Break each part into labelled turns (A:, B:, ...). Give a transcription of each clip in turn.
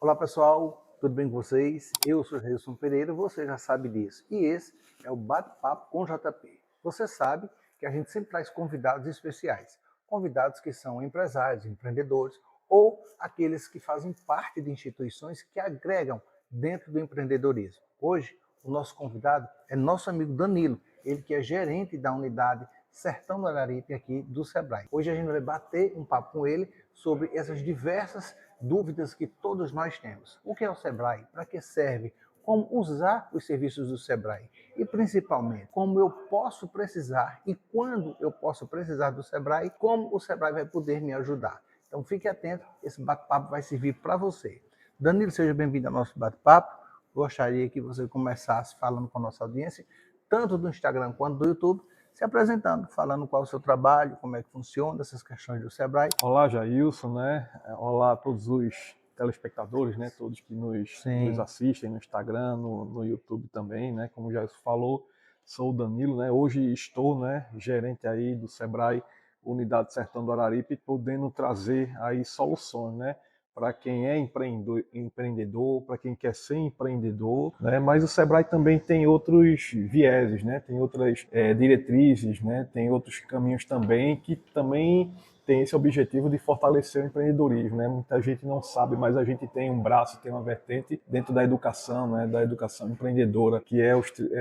A: Olá pessoal, tudo bem com vocês? Eu sou Reilson Pereira, você já sabe disso. E esse é o Bate-Papo com JP. Você sabe que a gente sempre traz convidados especiais. Convidados que são empresários, empreendedores ou aqueles que fazem parte de instituições que agregam dentro do empreendedorismo. Hoje, o nosso convidado é nosso amigo Danilo, ele que é gerente da unidade Sertão do Araripe aqui do Sebrae. Hoje a gente vai bater um papo com ele sobre essas diversas dúvidas que todos nós temos. O que é o Sebrae? Para que serve? Como usar os serviços do Sebrae? E principalmente, como eu posso precisar e quando eu posso precisar do Sebrae, como o Sebrae vai poder me ajudar. Então fique atento, esse bate-papo vai servir para você. Danilo, seja bem-vindo ao nosso bate-papo. Gostaria que você começasse falando com a nossa audiência, tanto do Instagram quanto do YouTube, se apresentando, falando qual é o seu trabalho, como é que funciona essas questões do Sebrae.
B: Olá, Jailson, né? Olá a todos os telespectadores, né? Todos que nos assistem no Instagram, no YouTube também, né? Como o Jailson falou, sou o Danilo, né? Hoje estou, né, gerente aí do Sebrae, Unidade Sertão do Araripe, podendo trazer aí soluções, né? Para quem é empreendedor, para quem quer ser empreendedor, né? Mas o Sebrae também tem outros vieses, né? Tem outras diretrizes, né? Tem outros caminhos também que também tem esse objetivo de fortalecer o empreendedorismo, né? Muita gente não sabe, mas a gente tem um braço, tem uma vertente dentro da educação, né? Da educação empreendedora, que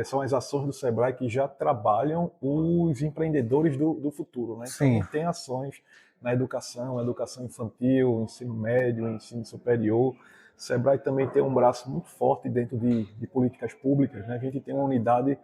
B: são as ações do Sebrae que já trabalham os empreendedores do futuro, né?
A: Sim.
B: Então tem ações na educação infantil, ensino médio, ensino superior. O Sebrae também tem um braço muito forte dentro de políticas públicas, né? A gente tem uma unidade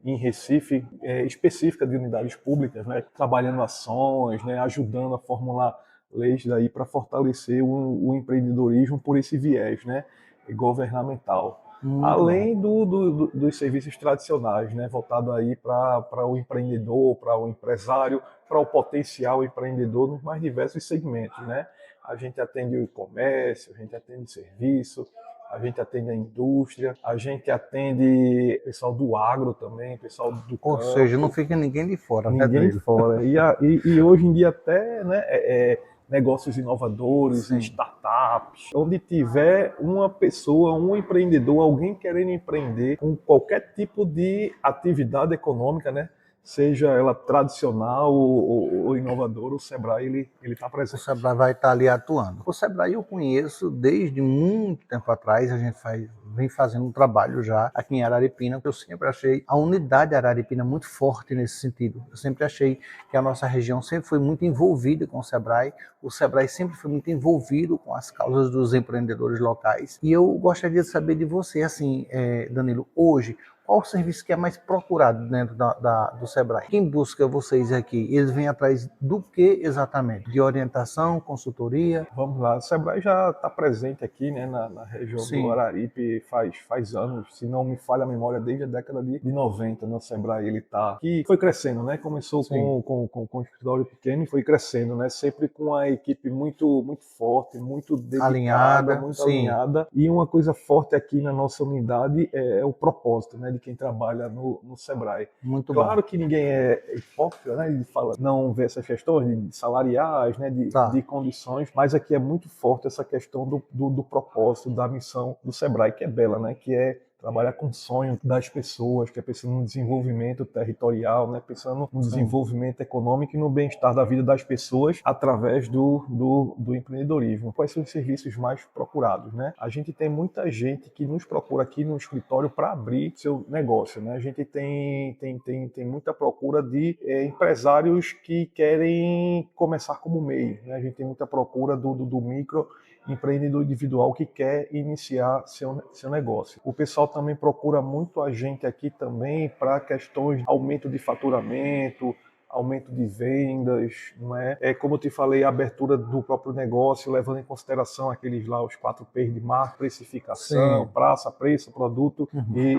B: em Recife, específica de unidades públicas, né, trabalhando ações, né, ajudando a formular leis daí para fortalecer o empreendedorismo por esse viés, né, governamental.
A: Muito
B: Além dos serviços tradicionais, né, voltado aí para o empreendedor, para o empresário, para o potencial empreendedor nos mais diversos segmentos, né. A gente atende o comércio, a gente atende o serviço, a gente atende a indústria, a gente atende pessoal do agro também, pessoal do
A: Ou
B: campo.
A: seja, não fica ninguém de fora, né,
B: Ninguém
A: Danilo?
B: fora. E hoje em dia até, né, negócios inovadores,
A: Sim.
B: startups, onde tiver uma pessoa, um empreendedor, alguém querendo empreender com qualquer tipo de atividade econômica, né, seja ela tradicional ou inovadora, o Sebrae ele está
A: O
B: presente.
A: Sebrae vai estar ali atuando. O Sebrae eu conheço desde muito tempo atrás, a gente vem fazendo um trabalho já aqui em Araripina, que eu sempre achei a unidade Araripina muito forte nesse sentido. Eu sempre achei que a nossa região sempre foi muito envolvida com o Sebrae sempre foi muito envolvido com as causas dos empreendedores locais. E eu gostaria de saber de você, assim, Danilo, hoje, qual o serviço que é mais procurado dentro do Sebrae? Quem busca vocês aqui? Eles vêm atrás do que exatamente? De orientação, consultoria?
B: Vamos lá, o Sebrae já está presente aqui, né, na região do
A: Sim.
B: Araripe faz anos, se não me falha a memória, desde a década de 90, né, o Sebrae ele está que foi crescendo, né, começou
A: Sim.
B: com um escritório pequeno e foi crescendo, né, sempre com a equipe muito forte, muito dedicada,
A: Alinhada,
B: muito
A: sim.
B: alinhada, e uma coisa forte aqui na nossa unidade é o propósito, né, de quem trabalha no Sebrae.
A: Muito
B: Claro
A: bom.
B: que ninguém é hipócrita, né, de fala, não vê essas questões de salariais, né,
A: Tá.
B: de condições, mas aqui é muito forte essa questão do propósito, da missão do Sebrae, que é bela, né, que é trabalhar com o sonho das pessoas, que é pensando no desenvolvimento territorial, né, pensando no desenvolvimento econômico e no bem-estar da vida das pessoas através do empreendedorismo. Quais são os serviços mais procurados, né? A gente tem muita gente que nos procura aqui no escritório para abrir seu negócio, né? A gente tem muita procura de empresários que querem começar como MEI, né? A gente tem muita procura do micro empreendedor individual que quer iniciar seu negócio. O pessoal também procura muito a gente aqui também para questões de aumento de faturamento, aumento de vendas, não é? Como eu te falei, a abertura do próprio negócio, levando em consideração aqueles lá, os 4 P's de marca, precificação, praça, preço, produto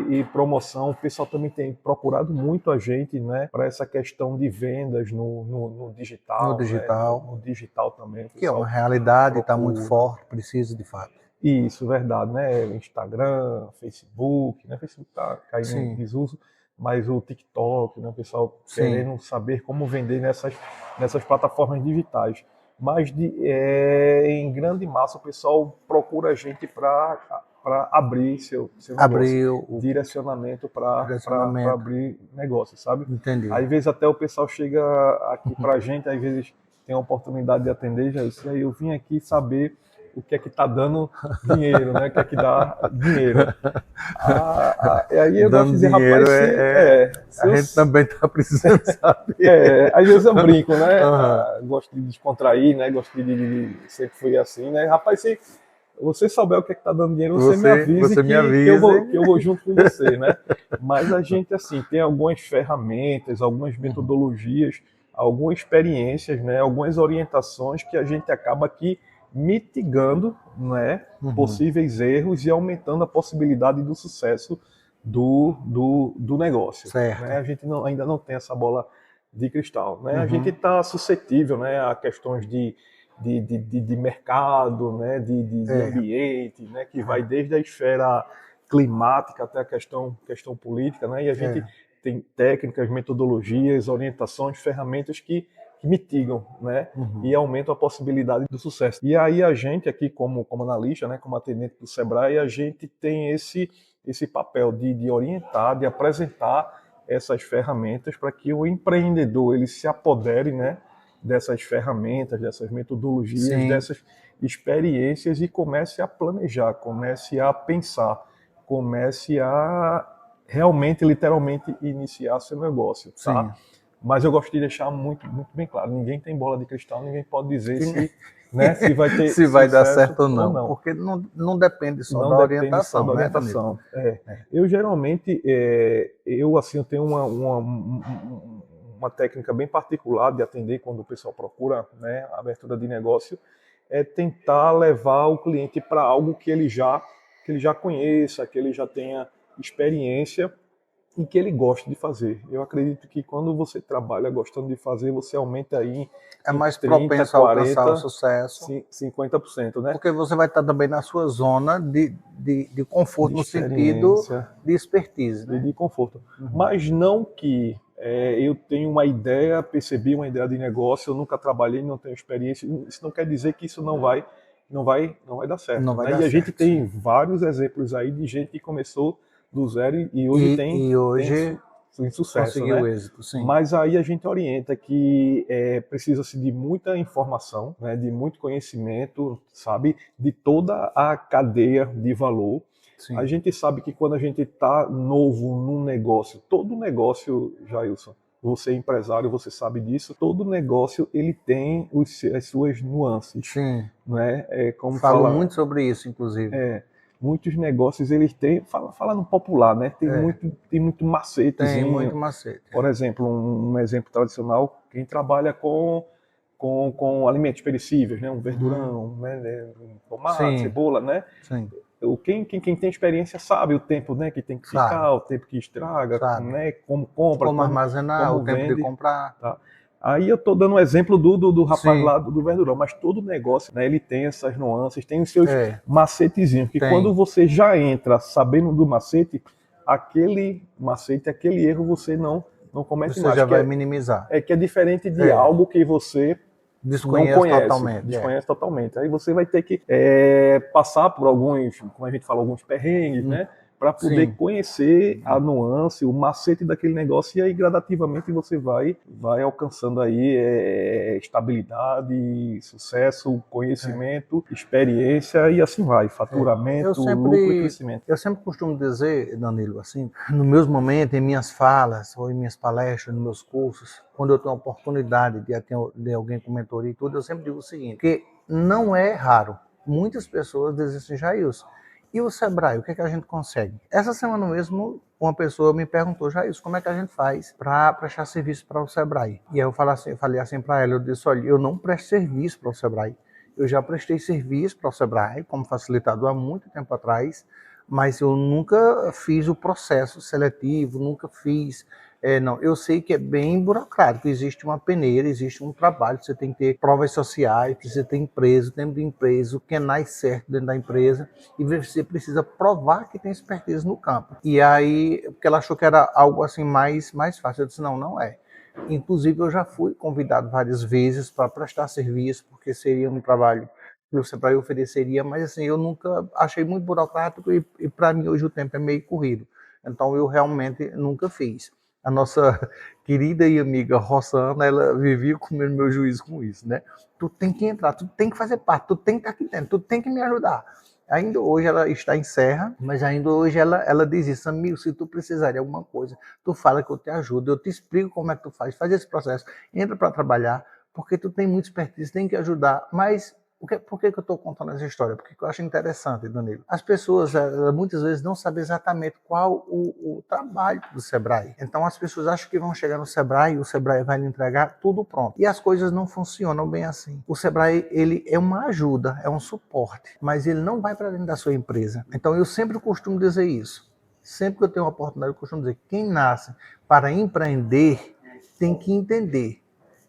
B: e promoção. O pessoal também tem procurado muito a gente, né, para essa questão de vendas no digital,
A: No digital.
B: né, no digital também.
A: Que é uma realidade, está muito
B: procura.
A: forte, precisa de fato.
B: Isso, verdade, né? Instagram, Facebook, né? Facebook tá caindo em
A: Sim.
B: desuso, mas o TikTok, né? O pessoal
A: Sim.
B: querendo saber como vender nessas plataformas digitais. mas em grande massa o pessoal procura a gente para abrir seu negócio,
A: Abrir o
B: direcionamento para
A: direcionamento.
B: abrir negócio, sabe?
A: Entendi.
B: Às vezes até o pessoal chega aqui para a gente, às vezes tem a oportunidade de atender, já isso aí eu vim aqui saber o que é que está dando dinheiro, né? O que é que dá dinheiro. E aí eu gosto de dizer,
A: dinheiro
B: rapaz,
A: a gente também está precisando saber.
B: às vezes eu brinco, né?
A: Uhum.
B: Gosto de descontrair, né? Gosto sempre fui assim, né? Rapaz, se você souber o que é que está dando dinheiro, você me avise, que eu vou junto com você, né? Mas a gente, assim, tem algumas ferramentas, algumas metodologias, algumas experiências, né? Algumas orientações que a gente acaba aqui mitigando, né? Possíveis erros e aumentando a possibilidade do sucesso do negócio.
A: Certo.
B: Né? A gente ainda não tem essa bola de cristal. Né? A gente está suscetível, né, a questões de mercado, né, de ambiente, né, que vai desde a esfera climática até a questão política, né, e a gente tem técnicas, metodologias, orientações, ferramentas que mitigam, né, e aumentam a possibilidade do sucesso. E aí a gente aqui como analista, né, como atendente do Sebrae, a gente tem esse papel de orientar, de apresentar essas ferramentas para que o empreendedor ele se apodere, né, dessas ferramentas, dessas metodologias,
A: Sim.
B: dessas experiências e comece a planejar, comece a pensar, comece a realmente, literalmente, iniciar seu negócio, tá?
A: Sim.
B: Mas eu gosto de deixar muito, muito bem claro, ninguém tem bola de cristal, ninguém pode dizer se vai ter
A: se vai dar
B: sucesso
A: certo ou não, porque não depende só
B: não
A: da
B: depende
A: orientação,
B: só da orientação. Eu geralmente, eu tenho uma técnica bem particular de atender quando o pessoal procura, né, a abertura de negócio, é tentar levar o cliente para algo que ele já conheça, que ele já tenha experiência e que ele goste de fazer. Eu acredito que quando você trabalha gostando de fazer, você aumenta aí
A: é mais
B: 30,
A: propenso
B: 40,
A: a alcançar o sucesso,
B: 50%, né?
A: Porque você vai estar também na sua zona de conforto, no sentido de expertise, né?
B: De conforto. Mas não que eu tenho uma ideia, percebi uma ideia de negócio, eu nunca trabalhei, não tenho experiência, isso não quer dizer que isso não vai dar certo.
A: Não vai
B: né?
A: dar
B: E a gente
A: certo,
B: tem vários exemplos aí de gente que começou do zero e hoje tem sucesso,
A: conseguiu
B: né?
A: êxito, sim.
B: Mas aí a gente orienta que precisa-se de muita informação, né? De muito conhecimento, sabe? De toda a cadeia de valor. Sim. A gente sabe que quando a gente está novo num negócio, todo negócio, Jailson, você é empresário, você sabe disso, todo negócio ele tem as suas nuances.
A: Sim.
B: Né?
A: Falo muito sobre isso, inclusive.
B: Muitos negócios eles têm, fala no popular, né? Tem muito macetezinho.
A: Tem muito macete.
B: Por exemplo, um exemplo tradicional, quem trabalha com alimentos perecíveis, né? Um verdurão, né? Tomate, cebola, né?
A: Sim.
B: Quem tem experiência sabe o tempo, né, que tem que ficar, o tempo que estraga, né, como compra,
A: como armazenar,
B: como
A: o tempo
B: vende,
A: de comprar.
B: Tá? Aí eu estou dando um exemplo do rapaz lá do verdurão, mas todo negócio, né, ele tem essas nuances, tem os seus macetezinhos, que quando você já entra sabendo do macete, aquele macete, aquele erro você não comete mais.
A: Você já vai minimizar.
B: Que é diferente de algo que você desconhece totalmente. Aí você vai ter que passar por alguns, como a gente fala, alguns perrengues, né? Para poder conhecer a nuance, o macete daquele negócio, e aí gradativamente você vai alcançando aí estabilidade, sucesso, conhecimento, experiência e assim vai, faturamento, lucro e crescimento.
A: Eu sempre costumo dizer, Danilo, assim, nos meus momentos, em minhas falas, ou em minhas palestras, nos meus cursos, quando eu tenho a oportunidade de atender alguém com mentoria e tudo, eu sempre digo o seguinte, que não é raro, muitas pessoas desistem, Jailson. E o Sebrae, o que é que a gente consegue? Essa semana mesmo, uma pessoa me perguntou, Jailson, como é que a gente faz para prestar serviço para o Sebrae? E aí eu falei assim para ela, eu disse, olha, eu não presto serviço para o Sebrae. Eu já prestei serviço para o Sebrae como facilitador há muito tempo atrás, mas eu nunca fiz o processo seletivo, nunca fiz... não, eu sei que é bem burocrático, existe uma peneira, existe um trabalho, você tem que ter provas sociais, precisa ter empresa, o tempo de empresa, o KENAI certo dentro da empresa, e você precisa provar que tem expertise no campo. E aí, porque ela achou que era algo assim mais fácil, eu disse, não é. Inclusive, eu já fui convidado várias vezes para prestar serviço, porque seria um trabalho que o Sebrae ofereceria, mas assim, eu nunca achei muito burocrático e para mim hoje o tempo é meio corrido. Então eu realmente nunca fiz. A nossa querida e amiga Rossana, ela vivia comendo meu juízo com isso, né? Tu tem que entrar, tu tem que fazer parte, tu tem que estar aqui dentro, tu tem que me ajudar. Ainda hoje ela está em Serra, mas ainda hoje ela diz isso, amigo, se tu precisar de alguma coisa, tu fala que eu te ajudo, eu te explico como é que tu faz esse processo, entra para trabalhar, porque tu tem muita expertise, tem que ajudar, mas por que eu estou contando essa história? Porque eu acho interessante, Danilo. As pessoas muitas vezes não sabem exatamente qual o trabalho do Sebrae. Então as pessoas acham que vão chegar no Sebrae e o Sebrae vai lhe entregar tudo pronto. E as coisas não funcionam bem assim. O Sebrae, ele é uma ajuda, é um suporte, mas ele não vai para dentro da sua empresa. Então eu sempre costumo dizer isso. Sempre que eu tenho uma oportunidade, eu costumo dizer que quem nasce para empreender tem que entender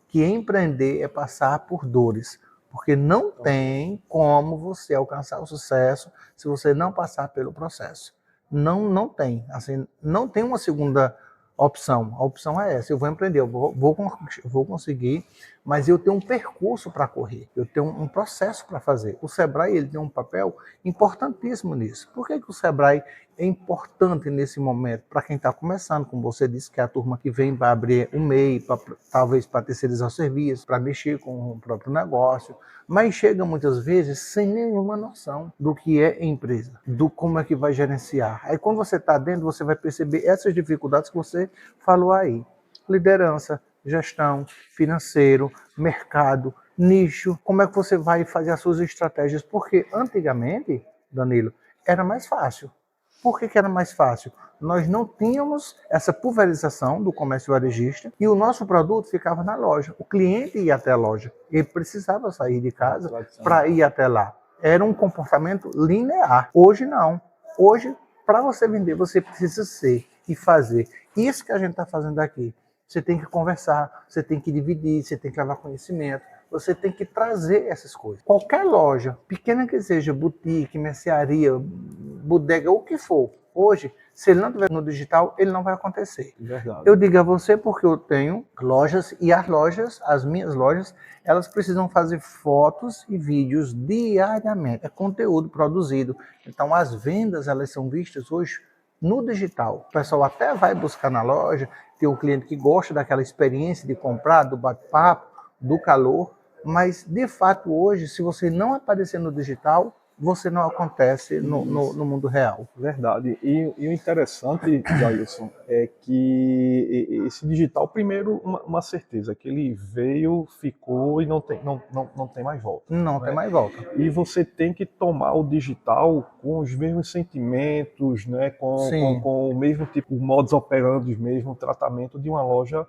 A: que empreender é passar por dores. Porque não tem como você alcançar o sucesso se você não passar pelo processo. Não tem. Assim, não tem uma segunda opção. A opção é essa. Eu vou empreender, eu vou conseguir, mas eu tenho um percurso para correr. Eu tenho um processo para fazer. O Sebrae ele tem um papel importantíssimo nisso. Por que o Sebrae é importante nesse momento para quem está começando? Como você disse, que é a turma que vem para abrir um MEI, talvez para terceirizar o serviço, para mexer com o próprio negócio, mas chega muitas vezes sem nenhuma noção do que é empresa, do como é que vai gerenciar. Aí quando você está dentro, você vai perceber essas dificuldades que você falou aí. Liderança, gestão, financeiro, mercado, nicho, como é que você vai fazer as suas estratégias? Porque antigamente, Danilo, era mais fácil. Por que era mais fácil? Nós não tínhamos essa pulverização do comércio varejista e o nosso produto ficava na loja. O cliente ia até a loja. Ele precisava sair de casa para ir até lá. Era um comportamento linear. Hoje não. Hoje, para você vender, você precisa ser e fazer isso que a gente está fazendo aqui. Você tem que conversar, você tem que dividir, você tem que levar conhecimento, você tem que trazer essas coisas. Qualquer loja, pequena que seja, boutique, mercearia, bodega, o que for, hoje, se ele não estiver no digital, ele não vai acontecer.
B: Verdade.
A: Eu digo a você porque eu tenho lojas e as minhas lojas, elas precisam fazer fotos e vídeos diariamente. É conteúdo produzido. Então as vendas, elas são vistas hoje no digital. O pessoal até vai buscar na loja, tem um cliente que gosta daquela experiência de comprar, do bate-papo, do calor, mas de fato hoje, se você não aparecer no digital, você não acontece no mundo real.
B: Verdade. E o interessante, Jailson, é que esse digital, primeiro, uma certeza, que ele veio, ficou e não tem mais volta.
A: Não tem mais volta.
B: E você tem que tomar o digital com os mesmos sentimentos, né? Com o mesmo tipo, modus operandi, o mesmo tratamento de uma loja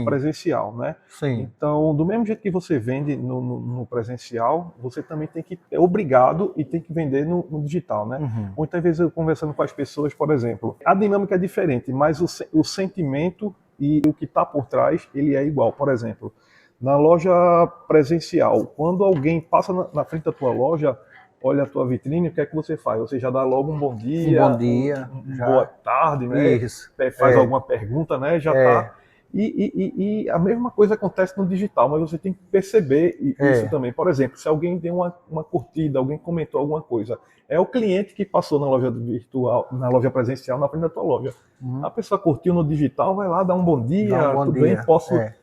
B: presencial, né?
A: Sim.
B: Então, do mesmo jeito que você vende no presencial, você também tem que é obrigado e tem que vender no digital, né?
A: Uhum.
B: Muitas vezes eu conversando com as pessoas, por exemplo, a dinâmica é diferente, mas o sentimento e o que está por trás, ele é igual. Por exemplo, na loja presencial, quando alguém passa na frente da tua loja, olha a tua vitrine, o que é que você faz? Você já dá logo um bom dia, boa tarde, né?
A: Isso.
B: Faz alguma pergunta, né? Já tá. E a mesma coisa acontece no digital, mas você tem que perceber isso também. Por exemplo, se alguém deu uma curtida, alguém comentou alguma coisa, é o cliente que passou na loja virtual, na loja presencial, na frente da tua loja. A pessoa curtiu no digital, vai lá dar um bom dia, tudo bem, posso
A: é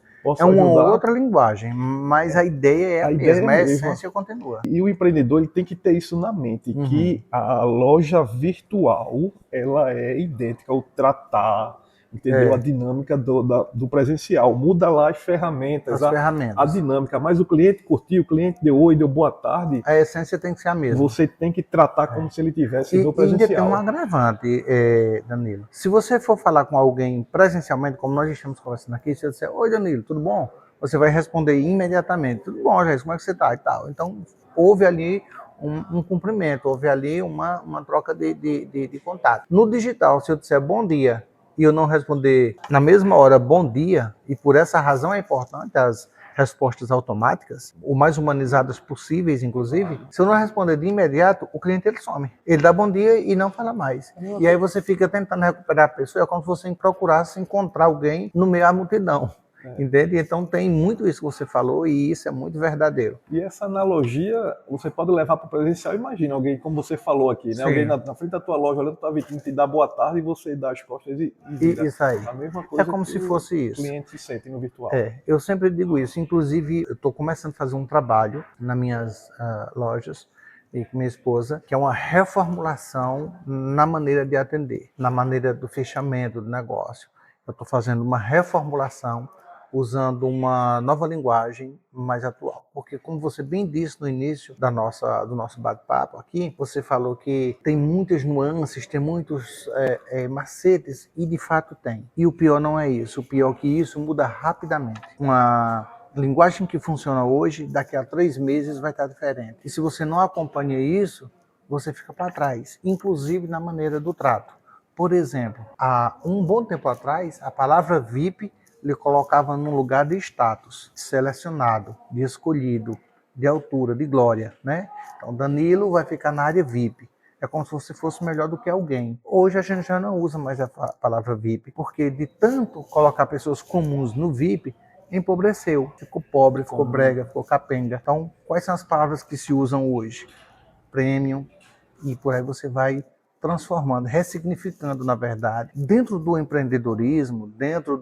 A: uma
B: ajudar.
A: outra linguagem, mas a ideia é a mesma, a essência continua.
B: E o empreendedor ele tem que ter isso na mente, que a loja virtual ela é idêntica ao tratar, entendeu? A dinâmica do presencial. Muda lá as ferramentas, a dinâmica, mas o cliente curtiu, o cliente deu oi, deu boa tarde.
A: A essência tem que ser a mesma.
B: Você tem que tratar como se ele tivesse no presencial.
A: E ainda tem um agravante, Danilo. Se você for falar com alguém presencialmente, como nós estamos conversando aqui, se eu disser, oi Danilo, tudo bom? Você vai responder imediatamente, tudo bom, Jair, como é que você está e tal. Então, houve ali um cumprimento, houve ali uma troca de contato. No digital, se eu disser bom dia, e eu não responder na mesma hora bom dia, e por essa razão é importante as respostas automáticas, o mais humanizadas possíveis, inclusive, se eu não responder de imediato, o cliente ele some. Ele dá bom dia e não fala mais. E aí você fica tentando recuperar a pessoa, é como se você procurasse encontrar alguém no meio da multidão. Entende? Então tem muito isso que você falou e isso é muito verdadeiro.
B: E essa analogia você pode levar para o presencial. Imagina alguém, como você falou aqui, né? Alguém
A: Sim.
B: na frente da tua loja, olhando para a vitrine, te dá boa tarde e você dá as costas e vira.
A: Isso aí.
B: A mesma
A: É
B: coisa
A: como
B: que
A: se
B: o
A: fosse isso.
B: cliente se sente no virtual.
A: Eu sempre digo isso. Inclusive, eu estou começando a fazer um trabalho nas minhas lojas e com minha esposa, que é uma reformulação na maneira de atender, na maneira do fechamento do negócio. Eu estou fazendo uma reformulação usando uma nova linguagem mais atual. Porque, como você bem disse no início do nosso bate-papo aqui, você falou que tem muitas nuances, tem muitos macetes, e de fato tem. E o pior não é isso. O pior é que isso muda rapidamente. Uma linguagem que funciona hoje, daqui a 3 meses vai estar diferente. E se você não acompanha isso, você fica para trás, inclusive na maneira do trato. Por exemplo, há um bom tempo atrás, a palavra VIP lhe colocava num lugar de status, de selecionado, de escolhido, de altura, de glória, né? Então, Danilo vai ficar na área VIP. É como se você fosse melhor do que alguém. Hoje a gente já não usa mais a palavra VIP, porque de tanto colocar pessoas comuns no VIP, empobreceu, ficou pobre, ficou brega, ficou capenga. Então, quais são as palavras que se usam hoje? Premium, e por aí você vai transformando, ressignificando, na verdade. Dentro do empreendedorismo, dentro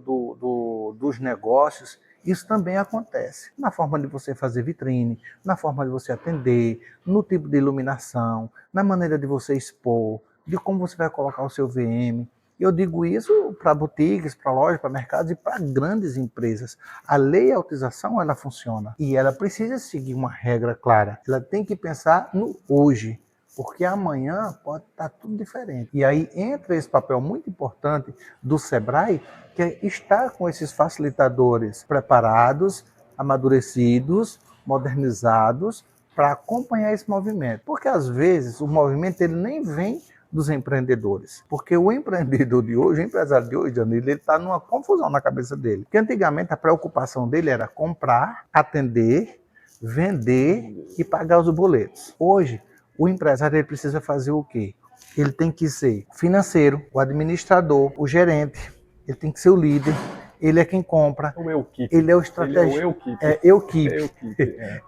A: dos negócios, isso também acontece. Na forma de você fazer vitrine, na forma de você atender, no tipo de iluminação, na maneira de você expor, de como você vai colocar o seu VM. Eu digo isso para boutiques, para lojas, para mercados e para grandes empresas. A lei de autorização, ela funciona e ela precisa seguir uma regra clara. Ela tem que pensar no hoje, porque amanhã pode estar tudo diferente. E aí entra esse papel muito importante do Sebrae, que é estar com esses facilitadores preparados, amadurecidos, modernizados, para acompanhar esse movimento. Porque às vezes o movimento ele nem vem dos empreendedores. Porque o empreendedor de hoje, o empresário de hoje, Danilo, ele está numa confusão na cabeça dele. Porque antigamente a preocupação dele era comprar, atender, vender e pagar os boletos. Hoje, o empresário ele precisa fazer o quê? Ele tem que ser financeiro, o administrador, o gerente, ele tem que ser o líder, ele é quem compra, ele é o estrategista,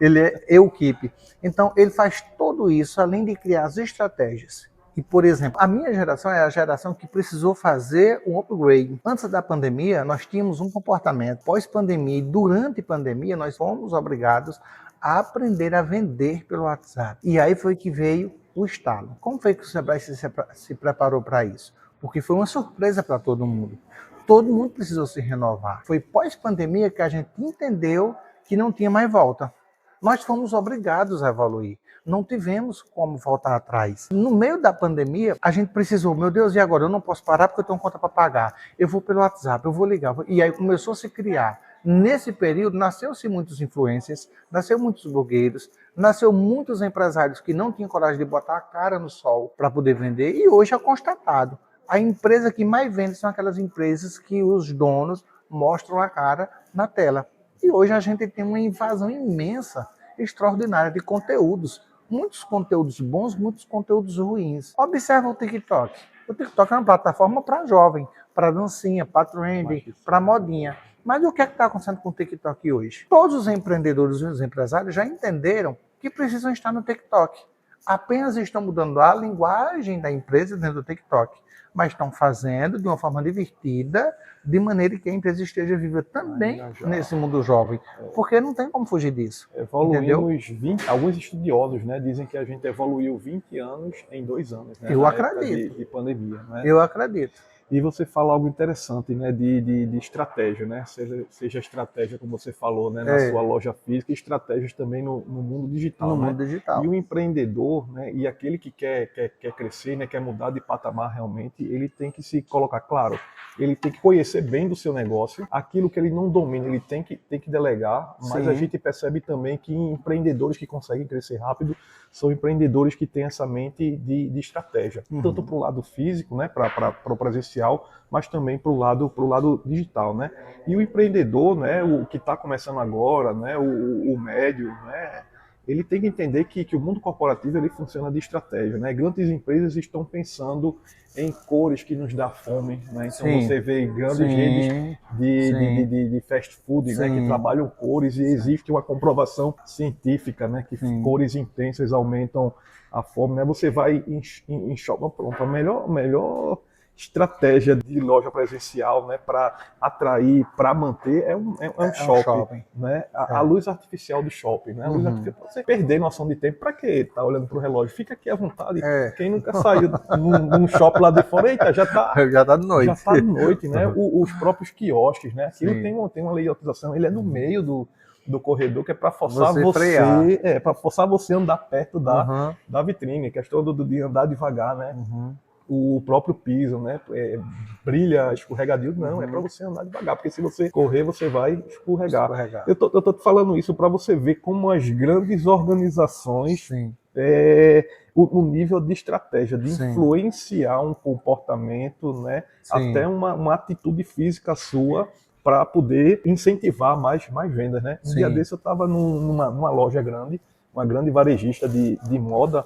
A: ele é equipe. Então ele faz tudo isso além de criar as estratégias. E, por exemplo, a minha geração é a geração que precisou fazer um upgrade. Antes da pandemia, nós tínhamos um comportamento. Pós-pandemia e durante a pandemia, nós fomos obrigados a aprender a vender pelo WhatsApp. E aí foi que veio o estalo. Como foi que o Sebrae se preparou para isso? Porque foi uma surpresa para todo mundo. Todo mundo precisou se renovar. Foi pós-pandemia que a gente entendeu que não tinha mais volta. Nós fomos obrigados a evoluir. Não tivemos como voltar atrás. No meio da pandemia, a gente precisou, meu Deus, e agora? Eu não posso parar porque eu tenho conta para pagar. Eu vou pelo WhatsApp, eu vou ligar. E aí começou a se criar. Nesse período, nasceu-se muitos influencers, nasceu muitos blogueiros, nasceu muitos empresários que não tinham coragem de botar a cara no sol para poder vender. E hoje é constatado. A empresa que mais vende são aquelas empresas que os donos mostram a cara na tela. E hoje a gente tem uma invasão imensa, extraordinária de conteúdos. Muitos conteúdos bons, muitos conteúdos ruins. Observa o TikTok. O TikTok é uma plataforma para jovem, para dancinha, para trending, para modinha. Mas o que é que está acontecendo com o TikTok hoje? Todos os empreendedores e os empresários já entenderam que precisam estar no TikTok. Apenas estão mudando a linguagem da empresa dentro do TikTok, mas estão fazendo de uma forma divertida, de maneira que a empresa esteja viva também nesse mundo jovem, porque não tem como fugir disso.
B: Evoluímos 20, alguns estudiosos, né, dizem que a gente evoluiu 20 anos em 2 anos, né,
A: Eu acredito.
B: de pandemia. Né?
A: Eu acredito.
B: E você fala algo interessante, né, de estratégia, né? Seja estratégia, como você falou, né, na sua loja física, e estratégias também no mundo digital.
A: No
B: né?
A: mundo digital.
B: E o empreendedor, né, e aquele que quer crescer, né, quer mudar de patamar realmente, ele tem que se colocar claro. Ele tem que conhecer bem do seu negócio, aquilo que ele não domina, ele tem que delegar, mas
A: Sim.
B: a gente percebe também que empreendedores que conseguem crescer rápido são empreendedores que têm essa mente de estratégia, tanto para o lado físico, né, para o presencial, mas também para o lado digital. Né? E o empreendedor, né, o que está começando agora, né, o médio, né, ele tem que entender que o mundo corporativo ele funciona de estratégia, né? Grandes empresas estão pensando em cores que nos dá fome, né? Então
A: Sim.
B: você vê grandes
A: Sim.
B: redes
A: Sim.
B: de fast food, né? Que
A: Sim.
B: trabalham cores e existe uma comprovação científica, né? Que
A: Sim.
B: cores intensas aumentam a fome, né? Você vai em shopping, pronto, a melhor estratégia de loja presencial, né, para atrair, para manter, é um shopping, né? A luz artificial do shopping, né? A luz artificial, pra você perder noção de tempo, para que tá olhando pro relógio? Fica aqui à vontade. Quem nunca saiu num shopping lá de fora, eita, já tá de noite. Já tá de noite, né? Os próprios quiosques, né? Aquilo tem uma lei de autorização, ele é no meio do corredor, que é para forçar para forçar você a andar perto da vitrine, questão de andar devagar, né? O próprio piso, né? Brilha escorregadio, não, é para você andar devagar, porque se você correr, você vai escorregar. Eu tô te falando isso para você ver como as grandes organizações, o nível de estratégia, de influenciar um comportamento, né? Até uma atitude física sua, para poder incentivar mais vendas, né? Um dia desse eu estava numa loja grande, uma grande varejista de moda,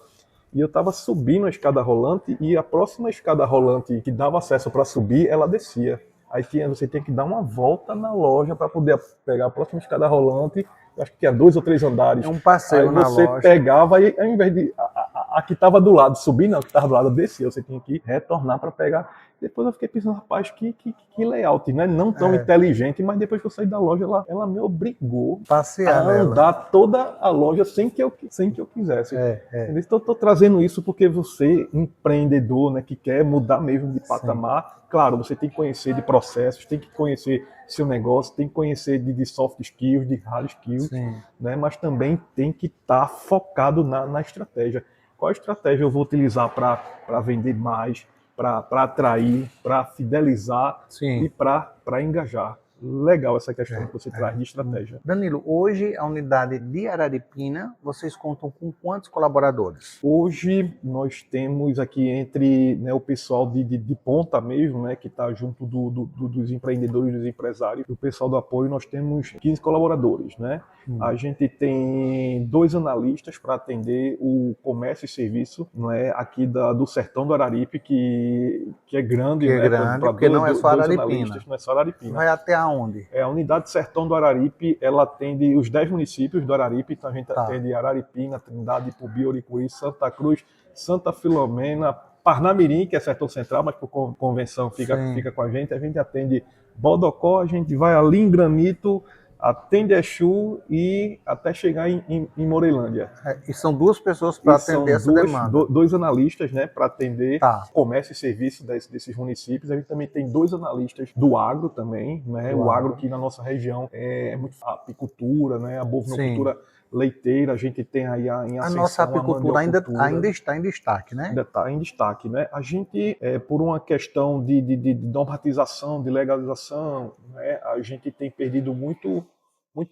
B: e eu estava subindo a escada rolante e a próxima escada rolante que dava acesso para subir, ela descia. Aí você tem que dar uma volta na loja para poder pegar a próxima escada rolante. Eu acho que tinha 2 ou 3 andares.
A: É um passeio
B: aí
A: na
B: você
A: loja.
B: pegava e ao invés de a que estava do lado subir, não, a que estava do lado descia. Você tinha que retornar para pegar. Depois eu fiquei pensando, rapaz, que layout, né? Não tão inteligente, mas depois que eu saí da loja, ela me obrigou a andar toda a loja sem que eu quisesse. Então, eu estou trazendo isso porque você, empreendedor, né, que quer mudar mesmo de patamar, claro, você tem que conhecer de processos, tem que conhecer seu negócio, tem que conhecer de soft skills, de hard skills, né, mas também tem que estar focado na estratégia. Qual estratégia eu vou utilizar para vender mais, para atrair, para fidelizar e para engajar? Legal essa questão que você traz de estratégia.
A: Danilo, hoje a unidade de Araripina, vocês contam com quantos colaboradores?
B: Hoje nós temos aqui entre, né, o pessoal de ponta mesmo, né, que está junto dos empreendedores, dos empresários, do pessoal do apoio, nós temos 15 colaboradores, né? A gente tem 2 analistas para atender o comércio e serviço, não é, aqui do sertão do Araripe, que é grande,
A: né? Porque não é só Araripina.
B: Não é só Araripina.
A: Vai até aonde?
B: A unidade Sertão do Araripe, ela atende os 10 municípios do Araripe, então a gente atende Araripina, Trindade, Ipubi, Oricuri, Santa Cruz, Santa Filomena, Parnamirim, que é Sertão Central, mas por convenção fica com a gente atende Bodocó, a gente vai ali em Granito, atende Exu e até chegar em Morelândia.
A: E são 2 pessoas para atender essa demanda.
B: 2 analistas, né, para atender comércio e serviço desses municípios. A gente também tem 2 analistas do agro também, né? O agro que na nossa região é muito apicultura, né? A bovinocultura leiteira, a gente tem aí em ascensão,
A: a nossa apicultura ainda está em destaque, né?
B: Ainda está em destaque, né? A gente, por uma questão de normatização, de legalização, né? A gente tem perdido muito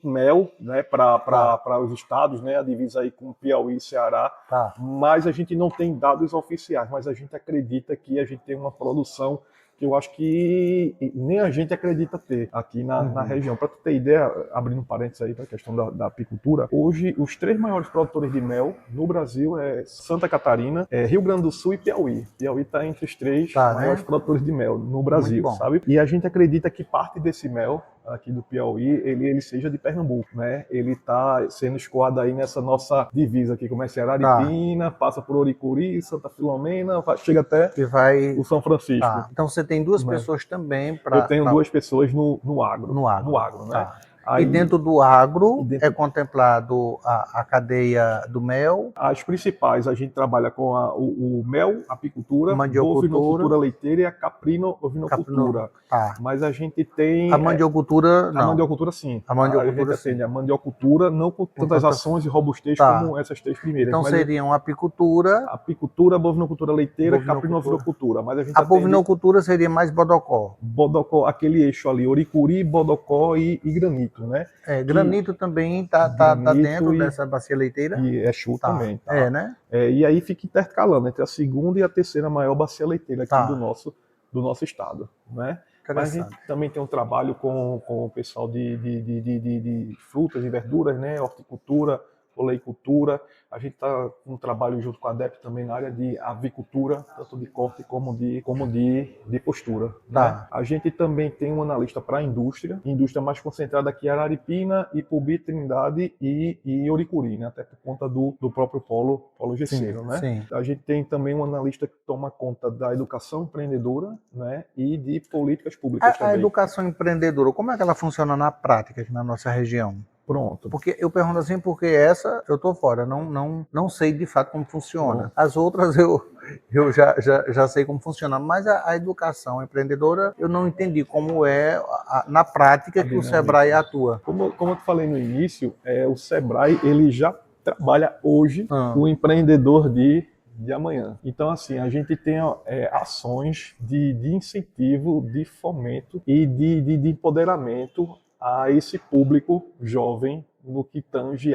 B: mel, né, para os estados, né, a divisa aí com Piauí e Ceará, mas a gente não tem dados oficiais, mas a gente acredita que a gente tem uma produção que eu acho que nem a gente acredita ter aqui na região. Para tu ter ideia, abrindo um parênteses aí para a questão da apicultura, hoje os 3 maiores produtores de mel no Brasil é Santa Catarina, Rio Grande do Sul e Piauí. Piauí está entre os 3 maiores produtores de mel no Brasil, sabe? E a gente acredita que parte desse mel aqui do Piauí, ele seja de Pernambuco, né? Ele está sendo escoado aí nessa nossa divisa aqui, começa em Araripina, passa por Oricuri, Santa Filomena, chega até o São Francisco.
A: Então você tem 2 pessoas também para...
B: Eu tenho 2 pessoas no agro. No agro, né?
A: Aí, e dentro do agro é contemplado a cadeia do mel?
B: As principais, a gente trabalha com o mel, apicultura, bovinocultura leiteira e a caprino-ovinocultura. Mas a gente tem...
A: A mandiocultura, não.
B: A mandiocultura, sim.
A: A mandiocultura,
B: a gente atende a mandiocultura, não com tantas ações e robustez como essas 3 primeiras.
A: Então seriam apicultura...
B: Apicultura, bovinocultura leiteira, caprino-ovinocultura. Mas
A: a bovinocultura seria mais bodocó.
B: Bodocó, aquele eixo ali, Oricuri, bodocó e granito. Né?
A: Granito também está dentro dessa bacia leiteira.
B: E Exu também.
A: Né?
B: E aí fica intercalando entre a segunda e a terceira maior bacia leiteira aqui do nosso estado. Né? Mas a gente também tem um trabalho com o pessoal de frutas e verduras, né? Horticultura, oleicultura. A gente está com um trabalho junto com a ADEP também na área de avicultura, tanto de corte como de postura.
A: Tá.
B: Né? A gente também tem um analista para a indústria mais concentrada aqui em Araripina, Ipubi, Trindade e Oricuri, né? Até por conta do próprio polo gesseiro. Né?
A: Sim.
B: A gente tem também um analista que toma conta da educação empreendedora, né? E de políticas públicas também.
A: A educação empreendedora, como é que ela funciona na prática aqui na nossa região?
B: Pronto.
A: Porque eu pergunto assim, porque essa eu tô fora, não sei de fato como funciona.
B: Bom.
A: As outras eu já sei como funciona, mas a educação empreendedora eu não entendi como é na prática que o Sebrae atua.
B: Como eu te falei no início, o Sebrae ele já trabalha hoje o empreendedor de amanhã. Então, assim, a gente tem ações de incentivo, de fomento e de empoderamento a esse público jovem no que tange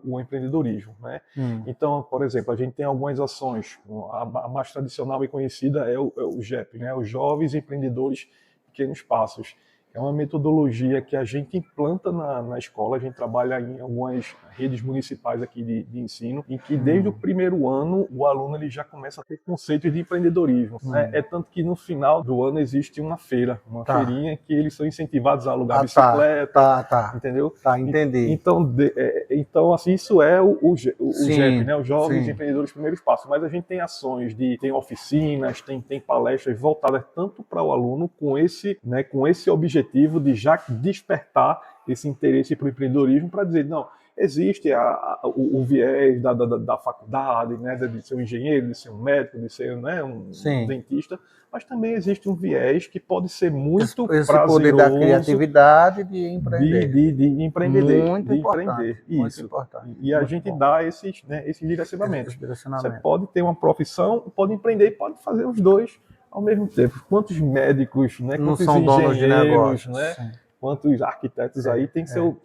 B: o empreendedorismo. Né? Então, por exemplo, a gente tem algumas ações. A mais tradicional e conhecida é o JEP, né? Os Jovens Empreendedores Pequenos Passos. É uma metodologia que a gente implanta na escola, a gente trabalha em algumas redes municipais aqui de ensino, em que desde o primeiro ano o aluno ele já começa a ter conceitos de empreendedorismo. Né? É tanto que no final do ano existe uma feira, feirinha que eles são incentivados a alugar bicicleta, entendeu?
A: Tá, entendi.
B: Então assim, isso é o JEP, né? Os Jovens Empreendedores Primeiros Passos. Mas a gente tem ações, tem oficinas, tem palestras voltadas tanto para o aluno com esse objetivo de já despertar esse interesse para o empreendedorismo, para dizer, não, existe o viés da faculdade, né, de ser um engenheiro, de ser um médico, de ser, né, um dentista, mas também existe um viés que pode ser muito prazeroso.
A: Poder da criatividade de empreender.
B: De empreender.
A: Muito importante.
B: Isso.
A: Muito importante.
B: E a gente dá esses direcionamentos. Você pode ter uma profissão, pode empreender e pode fazer os dois ao mesmo tempo. Quantos médicos, né,
A: não
B: quantos
A: são donos de negócio,
B: né, quantos arquitetos aí tem seu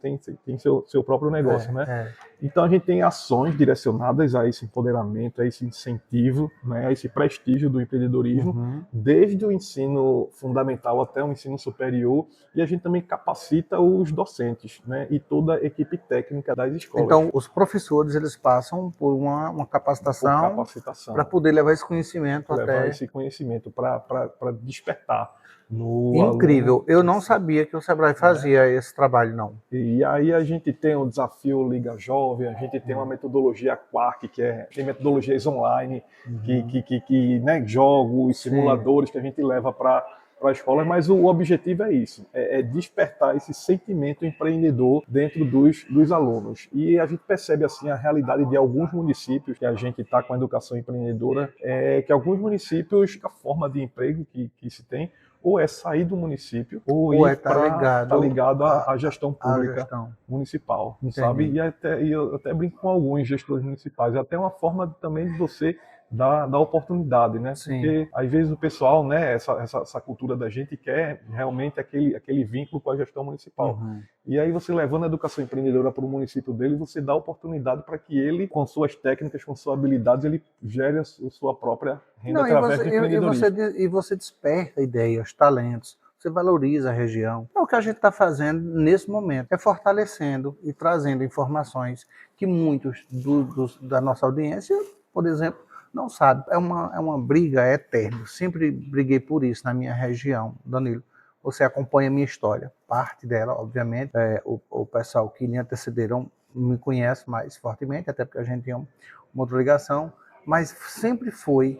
B: próprio negócio, né? Então a gente tem ações direcionadas a esse empoderamento, a esse incentivo, né, a esse prestígio do empreendedorismo, desde o ensino fundamental até o ensino superior, e a gente também capacita os docentes, né, e toda a equipe técnica das escolas.
A: Então os professores eles passam por uma capacitação para poder levar esse conhecimento
B: para despertar no
A: incrível.
B: aluno.
A: Eu não sabia que o Sebrae fazia esse trabalho, não.
B: E aí a gente tem o desafio Liga Jovem, a gente tem uma metodologia Quark, tem metodologias online, que né, jogos, simuladores que a gente leva para a escola, mas o objetivo é isso, é despertar esse sentimento empreendedor dentro dos alunos. E a gente percebe assim a realidade de alguns municípios que a gente está com a educação empreendedora, que alguns municípios, a forma de emprego que se tem, ou é sair do município, ou ir tá ligado à gestão pública municipal, sabe? E eu até brinco com alguns gestores municipais, é até uma forma também de você dar oportunidade, né? Porque às vezes o pessoal, né, essa cultura da gente quer realmente aquele vínculo com a gestão municipal. E aí você levando a educação empreendedora para o município dele, você dá oportunidade para que ele, com suas técnicas, com suas habilidades, ele gere a sua própria renda através do empreendedorismo.
A: E você desperta ideias, talentos, você valoriza a região. É o que a gente está fazendo nesse momento, é fortalecendo e trazendo informações que muitos da nossa audiência, por exemplo, não sabem. É uma briga eterna. Sempre briguei por isso na minha região, Danilo. Você acompanha a minha história, parte dela, obviamente. O pessoal que me antecederam me conhece mais fortemente, até porque a gente tem uma outra ligação, mas sempre foi,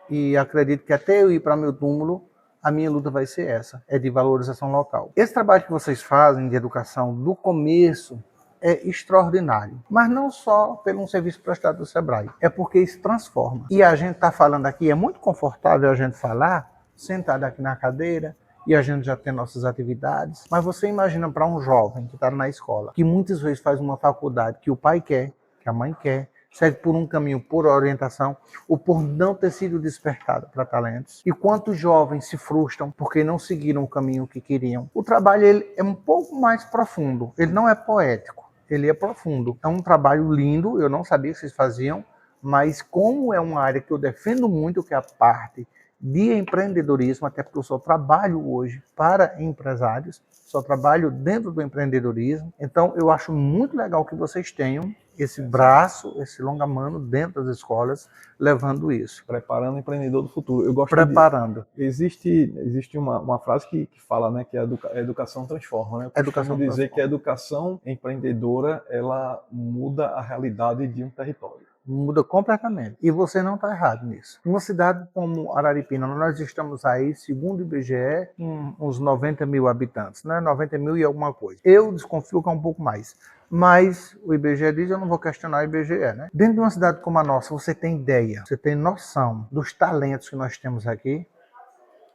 A: e acredito que até eu ir para meu túmulo, a minha luta vai ser essa, é de valorização local. Esse trabalho que vocês fazem de educação do começo é extraordinário, mas não só pelo um serviço prestado do Sebrae, é porque isso transforma. E a gente está falando aqui, é muito confortável a gente falar, sentado aqui na cadeira, e a gente já tem nossas atividades, mas você imagina para um jovem que está na escola, que muitas vezes faz uma faculdade que o pai quer, que a mãe quer, segue por um caminho, por orientação, ou por não ter sido despertado para talentos. E quantos jovens se frustram porque não seguiram o caminho que queriam. O trabalho ele é um pouco mais profundo, ele não é poético, ele é profundo. É um trabalho lindo, eu não sabia que vocês faziam, mas como é uma área que eu defendo muito, que é a parte de empreendedorismo, até porque eu só trabalho hoje para empresários, só trabalho dentro do empreendedorismo, então eu acho muito legal que vocês tenham esse braço, esse longa-mano dentro das escolas, levando isso.
B: Preparando o empreendedor do futuro. Eu gosto
A: Preparando.
B: Existe uma frase que fala, né, que a educação transforma, né? Eu costumo dizer que a educação empreendedora, ela muda a realidade de um território.
A: Muda completamente. E você não está errado nisso. Uma cidade como Araripina, nós estamos aí, segundo o IBGE, com uns 90 mil habitantes, né? 90 mil e alguma coisa. Eu desconfio que é um pouco mais. Mas o IBGE diz, eu não vou questionar o IBGE, né? Dentro de uma cidade como a nossa, você tem ideia, você tem noção dos talentos que nós temos aqui?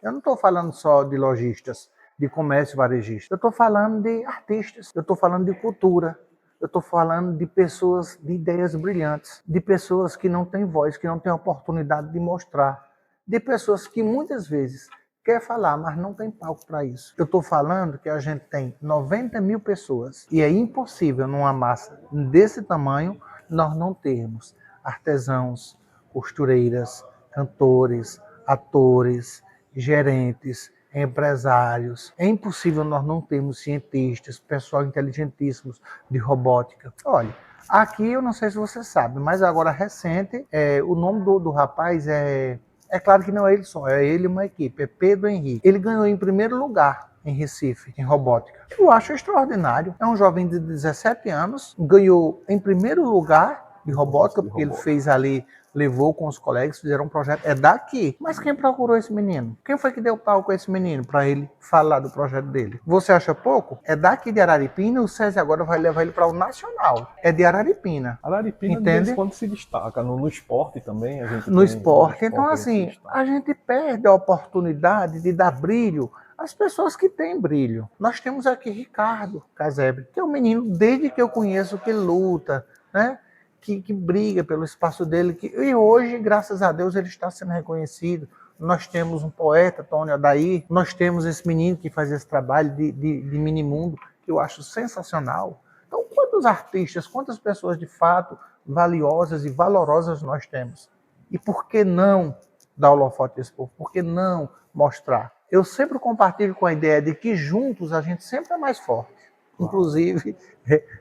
A: Eu não estou falando só de lojistas, de comércio varejista. Eu estou falando de artistas, eu estou falando de cultura. Eu estou falando de pessoas de ideias brilhantes, de pessoas que não têm voz, que não têm oportunidade de mostrar, de pessoas que muitas vezes quer falar, mas não tem palco para isso. Eu estou falando que a gente tem 90 mil pessoas e é impossível numa massa desse tamanho nós não termos artesãos, costureiras, cantores, atores, gerentes, empresários. É impossível nós não termos cientistas, pessoal inteligentíssimos de robótica. Olha, aqui eu não sei se você sabe, mas agora recente, o nome do rapaz é claro que não é ele só, é ele e uma equipe, é Pedro Henrique. Ele ganhou em primeiro lugar em Recife, em robótica. Eu acho extraordinário. É um jovem de 17 anos, ganhou em primeiro lugar de robótica, porque ele fez ali, levou com os colegas, fizeram um projeto, é daqui. Mas quem procurou esse menino? Quem foi que deu palco a esse menino para ele falar do projeto dele? Você acha pouco? É daqui de Araripina, o SESI agora vai levar ele para o Nacional. É de Araripina.
B: Araripina, entende? Quando se destaca no esporte também, a gente
A: no esporte. Então, assim, a gente perde a oportunidade de dar brilho às pessoas que têm brilho. Nós temos aqui Ricardo Casebre, que é um menino, desde que eu conheço, que luta, né? Que briga pelo espaço dele. E hoje, graças a Deus, ele está sendo reconhecido. Nós temos um poeta, Tony Adair, nós temos esse menino que faz esse trabalho de Minimundo, que eu acho sensacional. Então, quantos artistas, quantas pessoas de fato valiosas e valorosas nós temos? E por que não dar holofote a esse povo? Por que não mostrar? Eu sempre compartilho com a ideia de que juntos a gente sempre é mais forte. Inclusive,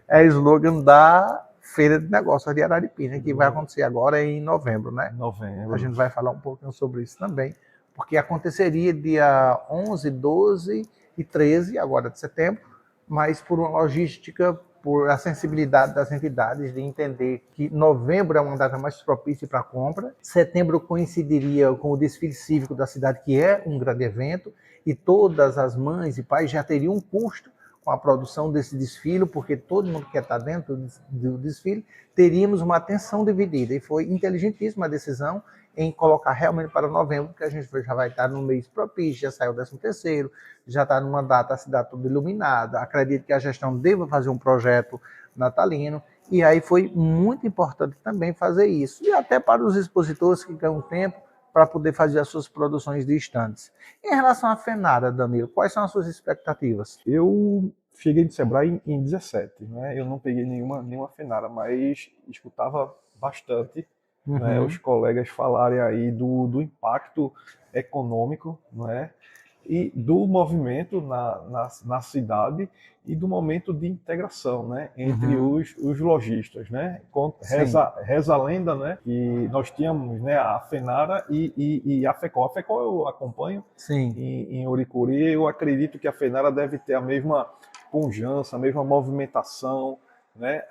A: é slogan da Feira de Negócios de Araripina, que vai acontecer agora em novembro, né?
B: Novembro.
A: A gente vai falar um pouquinho sobre isso também, porque aconteceria dia 11, 12 e 13, agora de setembro, mas por uma logística, por a sensibilidade das entidades de entender que novembro é uma data mais propícia para a compra, setembro coincidiria com o desfile cívico da cidade, que é um grande evento, e todas as mães e pais já teriam um custo com a produção desse desfile, porque todo mundo que está dentro do desfile, teríamos uma atenção dividida. E foi inteligentíssima a decisão em colocar realmente para novembro, porque a gente já vai estar no mês propício, já saiu o 13º, já está numa data a cidade toda iluminada. Acredito que a gestão deva fazer um projeto natalino, e aí foi muito importante também fazer isso. E até para os expositores que ganham tempo para poder fazer as suas produções de estantes. Em relação à FENARA, Danilo, quais são as suas expectativas?
B: Eu cheguei de Sebrae em 17, né? Eu não peguei nenhuma FENARA, mas escutava bastante, né, os colegas falarem aí do impacto econômico, né, e do movimento na cidade e do momento de integração, né, entre os lojistas, né. Reza a lenda, né, que nós tínhamos, né, a FENARA e a FECOL. A FECOL eu acompanho.
A: Sim.
B: Em Oricuri. Eu acredito que a FENARA deve ter a mesma pujança, a mesma movimentação, né,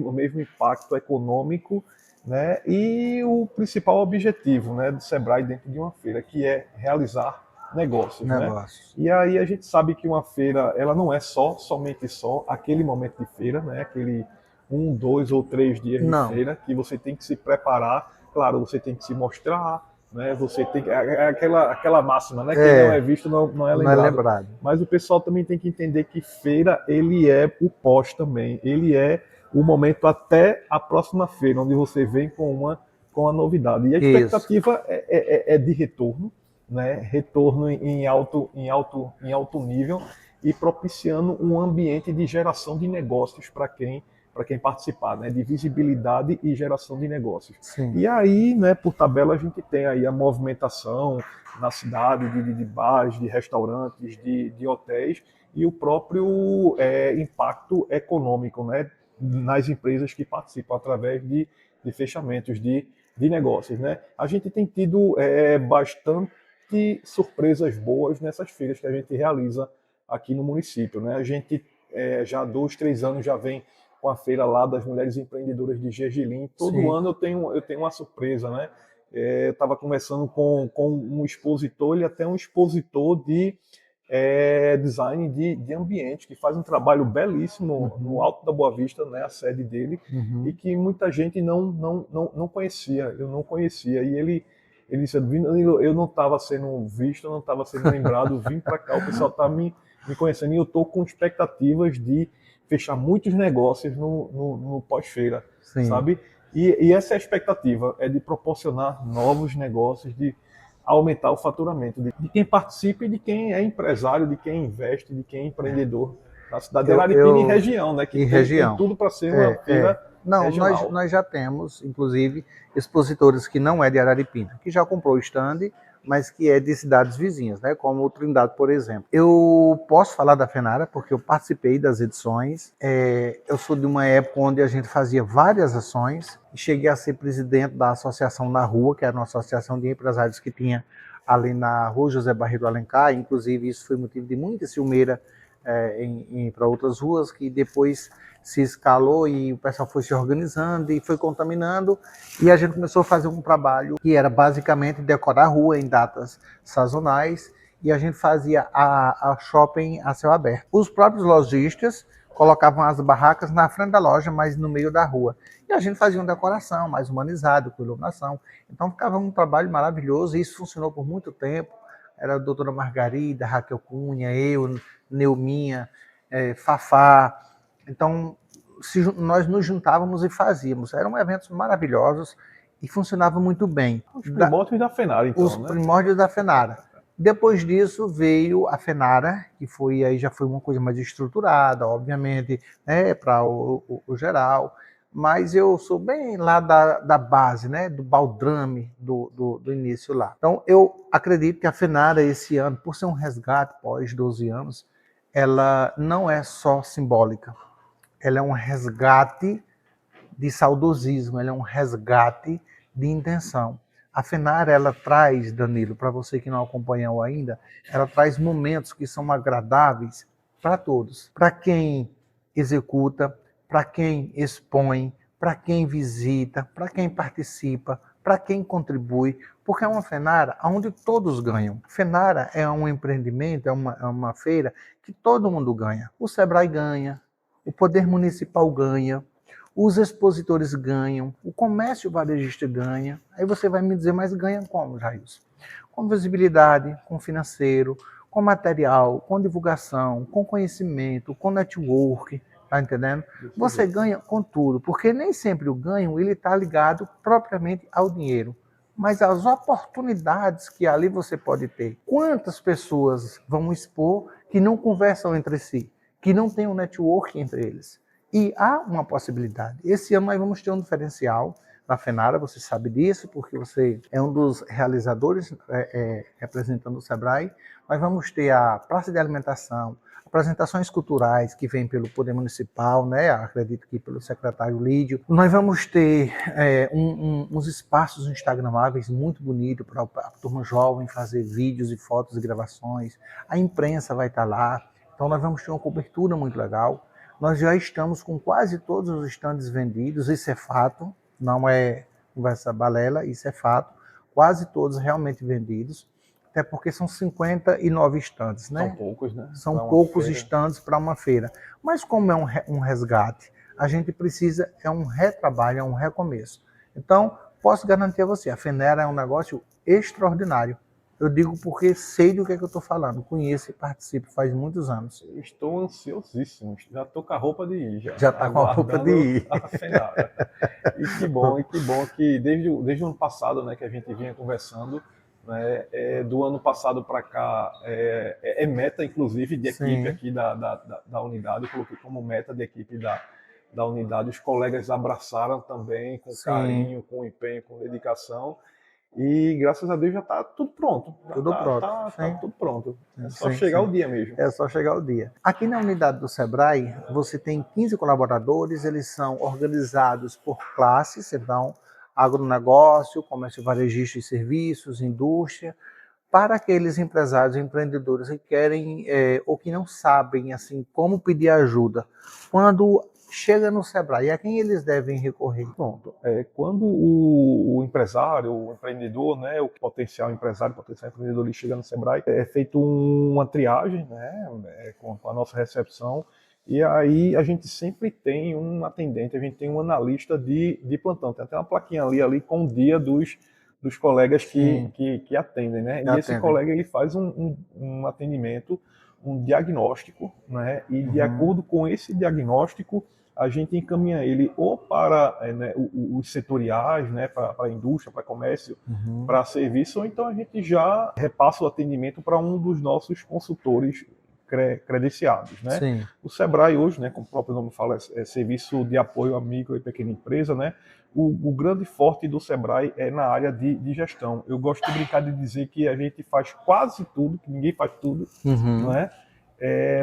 B: o mesmo impacto econômico, né, e o principal objetivo, né, do Sebrae dentro de uma feira, que é realizar negócios. Né? E aí a gente sabe que uma feira, ela não é somente aquele momento de feira, né, aquele 1, 2 ou 3 dias de feira, que você tem que se preparar. Claro, você tem que se mostrar, né? Você tem aquela máxima, né? Quem não é visto não é lembrado. Mas o pessoal também tem que entender que feira, ele é o pós também. Ele é o momento até a próxima feira, onde você vem com a novidade. E a expectativa é de retorno, né? Retorno em alto nível e propiciando um ambiente de geração de negócios para quem participar, né, de visibilidade e geração de negócios.
A: Sim.
B: E aí, né, por tabela, a gente tem aí a movimentação na cidade de bares, de restaurantes, de hotéis, e o próprio impacto econômico, né, nas empresas que participam através de fechamentos de negócios, né? A gente tem tido bastante surpresas boas nessas feiras que a gente realiza aqui no município, né? A gente já há 2, 3 anos já vem com a feira lá das mulheres empreendedoras de Gergelim. Todo
A: Sim.
B: ano eu tenho uma surpresa, né? Estava conversando com um expositor, ele é até um expositor de design de ambiente, que faz um trabalho belíssimo no Alto da Boa Vista, né, a sede dele, e que muita gente não conhecia, eu não conhecia. E ele disse, eu não estava sendo visto, eu não estava sendo lembrado, vim para cá, o pessoal está me conhecendo, e eu estou com expectativas de fechar muitos negócios no pós-feira,
A: Sim.
B: sabe? E essa é a expectativa, é de proporcionar novos negócios, de aumentar o faturamento de quem participa e de quem é empresário, de quem investe, de quem é empreendedor na cidade de Araripina e região, né? Que
A: e
B: tem
A: região.
B: tudo para ser uma feira
A: Não,
B: regional.
A: nós já temos, inclusive, expositores que não é de Araripina, que já comprou o stand, mas que é de cidades vizinhas, né? Como o Trindade, por exemplo. Eu posso falar da Fenara porque eu participei das edições. Eu sou de uma época onde a gente fazia várias ações. Cheguei a ser presidente da Associação na Rua, que era uma associação de empresários que tinha ali na Rua José Barreto Alencar. Inclusive, isso foi motivo de muita ciumeira para outras ruas, que depois se escalou e o pessoal foi se organizando e foi contaminando, e a gente começou a fazer um trabalho que era basicamente decorar a rua em datas sazonais, e a gente fazia a shopping a céu aberto. Os próprios lojistas colocavam as barracas na frente da loja, mas no meio da rua. E a gente fazia uma decoração mais humanizada, com iluminação. Então ficava um trabalho maravilhoso, e isso funcionou por muito tempo. Era a doutora Margarida, Raquel Cunha, eu, Neuminha, Fafá. Então, nós nos juntávamos e fazíamos. Eram eventos maravilhosos e funcionava muito bem.
B: Os primórdios da Fenara, então,
A: os primórdios da Fenara. Depois disso veio a Fenara, que aí já foi uma coisa mais estruturada, obviamente, né, para o geral. Mas eu sou bem lá da base, né, do baldrame do início lá. Então, eu acredito que a Fenara esse ano, por ser um resgate pós 12 anos, ela não é só simbólica. Ela é um resgate de saudosismo, ela é um resgate de intenção. A Fenara, ela traz, Danilo, para você que não acompanhou ainda, ela traz momentos que são agradáveis para todos. Para quem executa, para quem expõe, para quem visita, para quem participa, para quem contribui, porque é uma Fenara onde todos ganham. Fenara é um empreendimento, é uma feira que todo mundo ganha. O Sebrae ganha, o Poder Municipal ganha, os expositores ganham, o comércio varejista ganha. Aí você vai me dizer, mas ganha como, Jailson? Com visibilidade, com financeiro, com material, com divulgação, com conhecimento, com network, tá entendendo? Você ganha com tudo, porque nem sempre o ganho ele está ligado propriamente ao dinheiro, mas às oportunidades que ali você pode ter. Quantas pessoas vão expor que não conversam entre si, que não tem um network entre eles? E há uma possibilidade. Esse ano nós vamos ter um diferencial na Fenara, você sabe disso, porque você é um dos realizadores representando o Sebrae. Nós vamos ter a praça de alimentação, apresentações culturais que vêm pelo Poder Municipal, né? Acredito que pelo secretário Lídio. Nós vamos ter uns espaços instagramáveis muito bonitos para a turma jovem fazer vídeos e fotos e gravações. A imprensa vai estar lá, então nós vamos ter uma cobertura muito legal. Nós já estamos com quase todos os estandes vendidos, isso é fato, não é conversa balela, isso é fato. Quase todos realmente vendidos, até porque são 59 estandes, né?
B: São poucos, né?
A: São poucos estandes para uma feira. Mas como é um resgate, a gente precisa, é um retrabalho, é um recomeço. Então, posso garantir a você, a Fenara é um negócio extraordinário. Eu digo porque sei do que é que eu estou falando. Conheço e participo faz muitos anos.
B: Estou ansiosíssimo. Já estou com a roupa de ir.
A: Já está com a roupa de ir.
B: A Fenara. E que bom que desde o ano passado, né, que a gente vinha conversando, né, do ano passado para cá, é meta, inclusive, de equipe aqui da unidade. Eu coloquei como meta de equipe da unidade. Os colegas abraçaram também com carinho, com empenho, com dedicação. E graças a Deus já está tudo pronto.
A: Tudo pronto.
B: Tá tudo pronto. É só
A: Sim,
B: chegar
A: sim.
B: o dia mesmo.
A: É só chegar o dia. Aqui na unidade do Sebrae, você tem 15 colaboradores, eles são organizados por classes, então, agronegócio, comércio varejista e serviços, indústria, para aqueles empresários e empreendedores que querem ou que não sabem assim como pedir ajuda. Quando chega no Sebrae, a quem eles devem recorrer?
B: Pronto. Quando o empresário, o empreendedor, né, o potencial empresário, potencial empreendedor, ele chega no Sebrae, é feito uma triagem, né, com a nossa recepção, e aí a gente sempre tem um atendente, a gente tem um analista de plantão. Tem até uma plaquinha ali com o dia dos colegas que atendem, né? E esse colega ele faz um atendimento, um diagnóstico, né? E de acordo com esse diagnóstico, a gente encaminha ele ou para né, os setoriais, né, para a indústria, para comércio, para serviço, ou então a gente já repassa o atendimento para um dos nossos consultores credenciados, né?
A: Sim.
B: O Sebrae hoje, né, como o próprio nome fala, é serviço de apoio à micro e pequena empresa, né? O grande forte do Sebrae é na área de gestão. Eu gosto de brincar de dizer que a gente faz quase tudo, que ninguém faz tudo, né?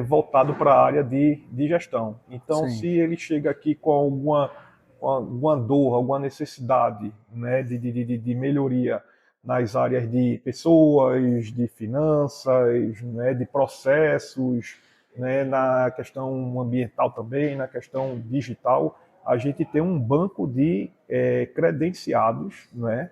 B: Voltado para a área de gestão. Então,
A: Sim.
B: se ele chega aqui com alguma dor, alguma necessidade, né, de melhoria nas áreas de pessoas, de finanças, né, de processos, né, na questão ambiental também, na questão digital, a gente tem um banco de credenciados, né,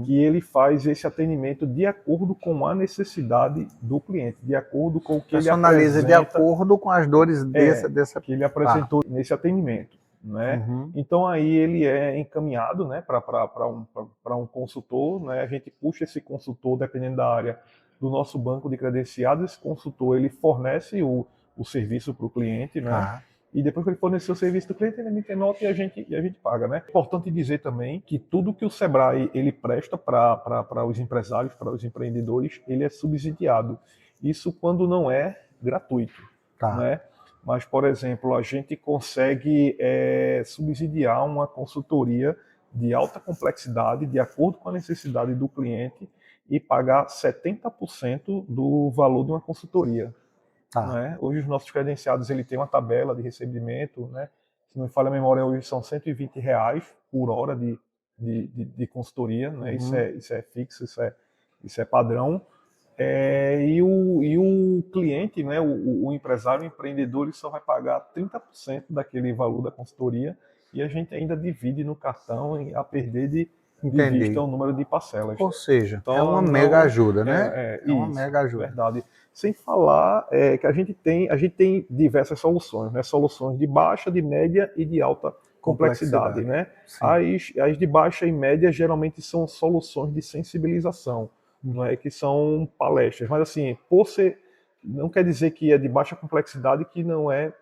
B: que ele faz esse atendimento de acordo com a necessidade do cliente, de acordo com o que ele apresenta.
A: De acordo com as dores dessa
B: que ele apresentou nesse atendimento. Né? Então aí ele é encaminhado, né, para um consultor, né? A gente puxa esse consultor, dependendo da área, do nosso banco de credenciados. Esse consultor ele fornece o serviço para o cliente, né? E depois que ele fornecer o serviço do cliente, ele emite nota e a gente paga, né? É importante dizer também que tudo que o Sebrae ele presta para os empresários, para os empreendedores, ele é subsidiado. Isso quando não é gratuito, né? Mas, por exemplo, a gente consegue subsidiar uma consultoria de alta complexidade, de acordo com a necessidade do cliente, e pagar 70% do valor de uma consultoria. Né? Hoje os nossos credenciados ele tem uma tabela de recebimento, né? Se não me falha a memória, hoje são R$ 120 por hora de consultoria, né? Isso é fixo, isso é padrão. E o cliente, né, o empresário, o empreendedor, ele só vai pagar 30% daquele valor da consultoria, e a gente ainda divide no cartão a perder de vista o número de parcelas.
A: Ou seja, então, é uma mega ajuda, né?
B: É uma mega ajuda. Verdade. Sem falar que a gente tem diversas soluções, né? Soluções de baixa, de média e de alta complexidade, né? As de baixa e média geralmente são soluções de sensibilização, não é, que são palestras, mas assim, não quer dizer que é de baixa complexidade que não é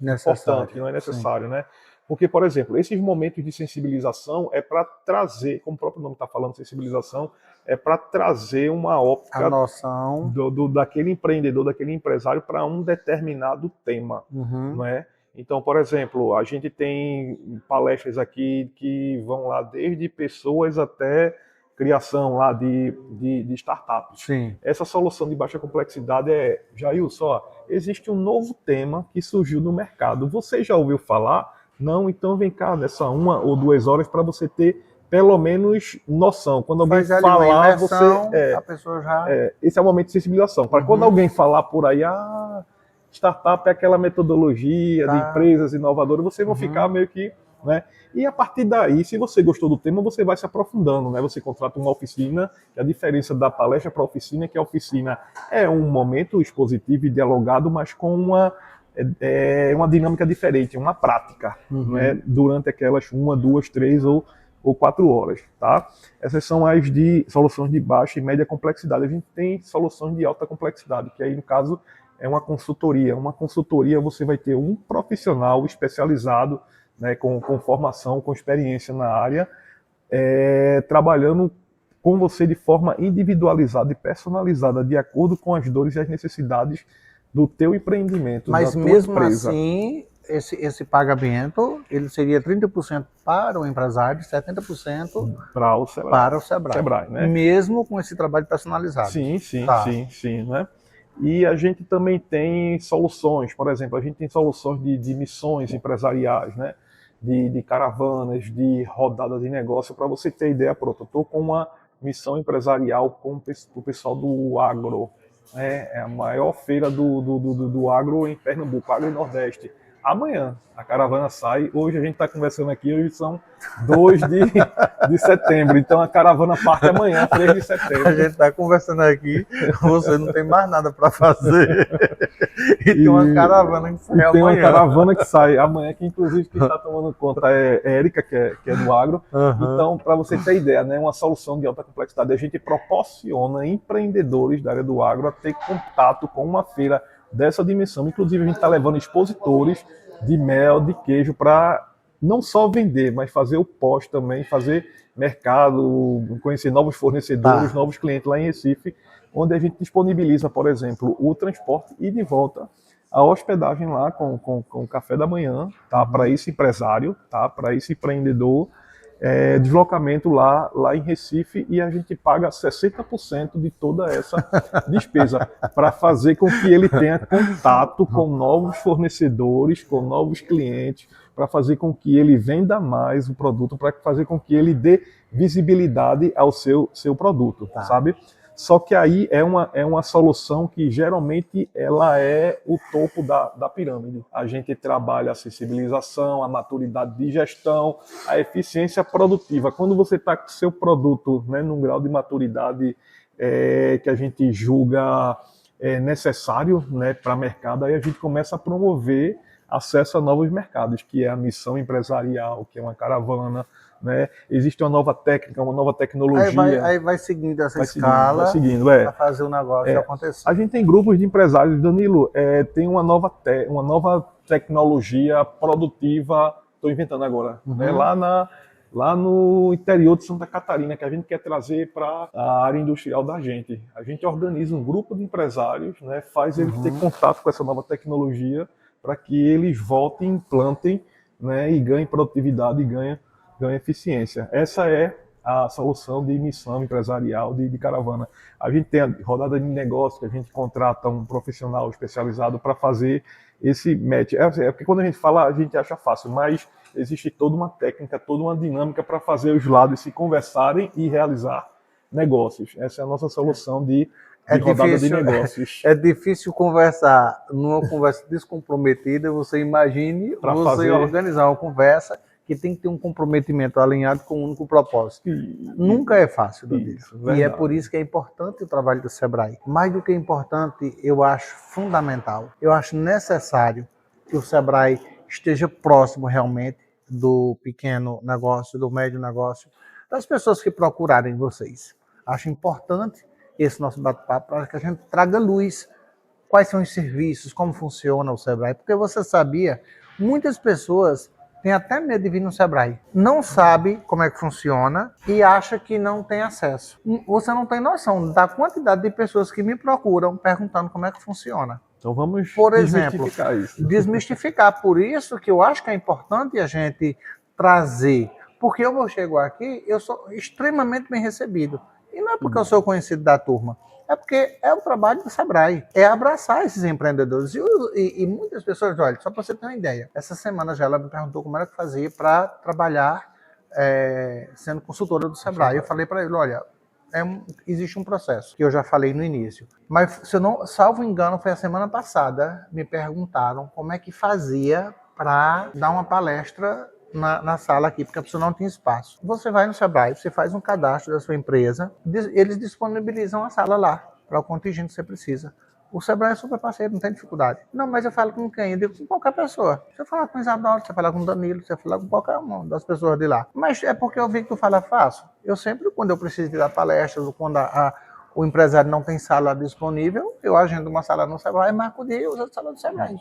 B: importante, que não é necessário, né? Porque, por exemplo, esses momentos de sensibilização é para trazer, como o próprio nome está falando, sensibilização, é para trazer uma óptica,
A: a noção
B: daquele empreendedor, daquele empresário para um determinado tema, não é? Então, por exemplo, a gente tem palestras aqui que vão lá desde pessoas até criação lá de startups.
A: Sim.
B: Essa solução de baixa complexidade Jailson, existe um novo tema que surgiu no mercado. Você já ouviu falar? Não? Então vem cá nessa 1 ou 2 horas para você ter pelo menos noção. Quando alguém falar,
A: a pessoa já...
B: esse é o momento de sensibilização. Para quando alguém falar por aí, startup é aquela metodologia de empresas inovadoras, você vai ficar meio que... Né? E a partir daí, se você gostou do tema, você vai se aprofundando, né? Você contrata uma oficina, que a diferença da palestra para a oficina é que a oficina é um momento expositivo e dialogado, mas com uma dinâmica diferente, uma prática, né? Durante aquelas 1, 2, 3 ou 4 horas, tá? Essas são as de soluções de baixa e média complexidade. A gente tem soluções de alta complexidade, que aí no caso é uma consultoria. Uma consultoria você vai ter um profissional especializado, né, com formação, com experiência na área, trabalhando com você de forma individualizada e personalizada, de acordo com as dores e as necessidades do teu empreendimento,
A: mas
B: da tua
A: mesmo
B: empresa.
A: Assim, esse pagamento, ele seria 30% para o empresário, 70%
B: Para o Sebrae.
A: para o Sebrae.
B: Sebrae, né?
A: Mesmo com esse trabalho personalizado.
B: Sim, sim,
A: Tá.
B: sim, né? E a gente também tem soluções, por exemplo, a gente tem soluções de missões empresariais, né? De caravanas, de rodadas de negócio. Para você ter ideia, pronto, eu estou com uma missão empresarial com o pessoal do agro. Né? É a maior feira do agro em Pernambuco, Agro e Nordeste. Amanhã a caravana sai, hoje a gente está conversando aqui, hoje são 2 de setembro, então a caravana parte amanhã, 3 de setembro.
A: A gente está conversando aqui, você não tem mais nada para fazer. E tem uma caravana que sai amanhã.
B: Tem uma caravana que sai amanhã, que inclusive quem está tomando conta é Érica, que é do agro. Então, para você ter ideia, né, uma solução de alta complexidade, a gente proporciona empreendedores da área do agro a ter contato com uma feira dessa dimensão. Inclusive, a gente está levando expositores de mel, de queijo, para não só vender, mas fazer o pós também, fazer mercado, conhecer novos fornecedores, novos clientes lá em Recife, onde a gente disponibiliza, por exemplo, o transporte e de volta a hospedagem lá com o café da manhã, tá? Para esse empresário, tá? Para esse empreendedor, deslocamento lá em Recife, e a gente paga 60% de toda essa despesa para fazer com que ele tenha contato com novos fornecedores, com novos clientes, para fazer com que ele venda mais o produto, para fazer com que ele dê visibilidade ao seu produto, sabe? Só que aí é uma solução que geralmente ela é o topo da pirâmide. A gente trabalha a sensibilização, a maturidade de gestão, a eficiência produtiva. Quando você está com o seu produto, né, num grau de maturidade que a gente julga necessário, né, para mercado, aí a gente começa a promover acesso a novos mercados, que é a missão empresarial, que é uma caravana, né? Existe uma nova técnica, uma nova tecnologia.
A: Aí vai seguindo essa escala para fazer o negócio acontecer.
B: A gente tem grupos de empresários, Danilo, tem uma nova tecnologia produtiva, estou inventando agora, né? Lá no interior de Santa Catarina, que a gente quer trazer para a área industrial da gente. A gente organiza um grupo de empresários, né? Faz eles ter contato com essa nova tecnologia, para que eles voltem, implantem, né, e ganhem produtividade e ganhem eficiência. Essa é a solução de missão empresarial de caravana. A gente tem a rodada de negócio, que a gente contrata um profissional especializado para fazer esse match. Porque quando a gente fala, a gente acha fácil, mas existe toda uma técnica, toda uma dinâmica para fazer os lados se conversarem e realizar negócios. Essa é a nossa solução de rodada de negócios.
A: É difícil conversar numa conversa descomprometida. Você imagine organizar uma conversa que tem que ter um comprometimento alinhado com um único propósito. Nunca é fácil, Danilo. E é por isso que é importante o trabalho do Sebrae. Mais do que importante, eu acho fundamental, eu acho necessário que o Sebrae esteja próximo realmente do pequeno negócio, do médio negócio, das pessoas que procurarem vocês. Acho importante esse nosso bate-papo para que a gente traga luz. Quais são os serviços, como funciona o Sebrae? Porque você sabia, muitas pessoas têm até medo de vir no Sebrae. Não sabe como é que funciona e acha que não tem acesso. Você não tem noção da quantidade de pessoas que me procuram perguntando como é que funciona.
B: Então vamos
A: desmistificar isso. Desmistificar. Por isso que eu acho que é importante a gente trazer. Porque eu chego aqui, eu sou extremamente bem recebido. E não é porque eu sou conhecido da turma, é porque é o trabalho do Sebrae, é abraçar esses empreendedores. E muitas pessoas, olha, só para você ter uma ideia, essa semana já ela me perguntou como era que fazia para trabalhar sendo consultora do Sebrae. Eu falei para ele, olha, existe um processo, que eu já falei no início, mas se eu não, salvo engano, foi a semana passada, me perguntaram como é que fazia para dar uma palestra na sala aqui, porque a pessoa não tem espaço. Você vai no Sebrae, você faz um cadastro da sua empresa, eles disponibilizam a sala lá, para o contingente que você precisa. O Sebrae é super parceiro, não tem dificuldade. Não, mas eu falo com quem? Eu digo com qualquer pessoa. Você fala com o Isadora, você fala com o Danilo, você fala com qualquer uma das pessoas de lá. Mas é porque eu vi que tu fala fácil. Eu sempre, quando eu preciso de dar palestras, ou quando o empresário não tem sala disponível, eu agendo uma sala no Sebrae, marco o dia e uso a sala do Sebrae.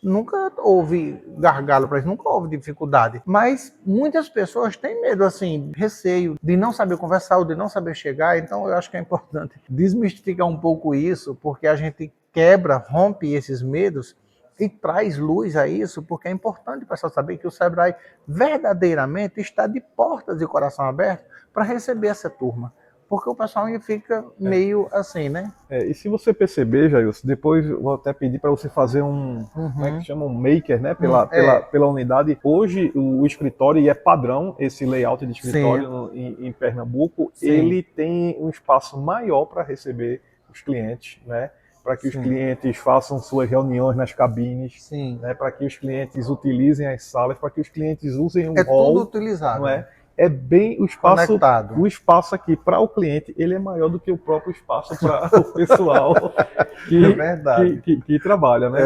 A: Nunca houve gargalo para isso, nunca houve dificuldade. Mas muitas pessoas têm medo, assim, receio de não saber conversar ou de não saber chegar. Então eu acho que é importante desmistificar um pouco isso, porque a gente quebra, rompe esses medos e traz luz a isso, porque é importante o pessoal saber que o Sebrae verdadeiramente está de portas e coração aberto para receber essa turma. Porque o pessoal ainda fica meio assim, né?
B: E se você perceber, Jailson, depois eu vou até pedir para você fazer como é que chama? Um maker, né? Pela unidade. Hoje o escritório, e é padrão esse layout de escritório em Pernambuco, ele tem um espaço maior para receber os clientes, né? Para que os clientes façam suas reuniões nas cabines, né? Para que os clientes utilizem as salas, para que os clientes usem o hall.
A: Tudo utilizável.
B: Não é? É bem o espaço conectado. O espaço aqui para o cliente, ele é maior do que o próprio espaço para o pessoal que trabalha, né?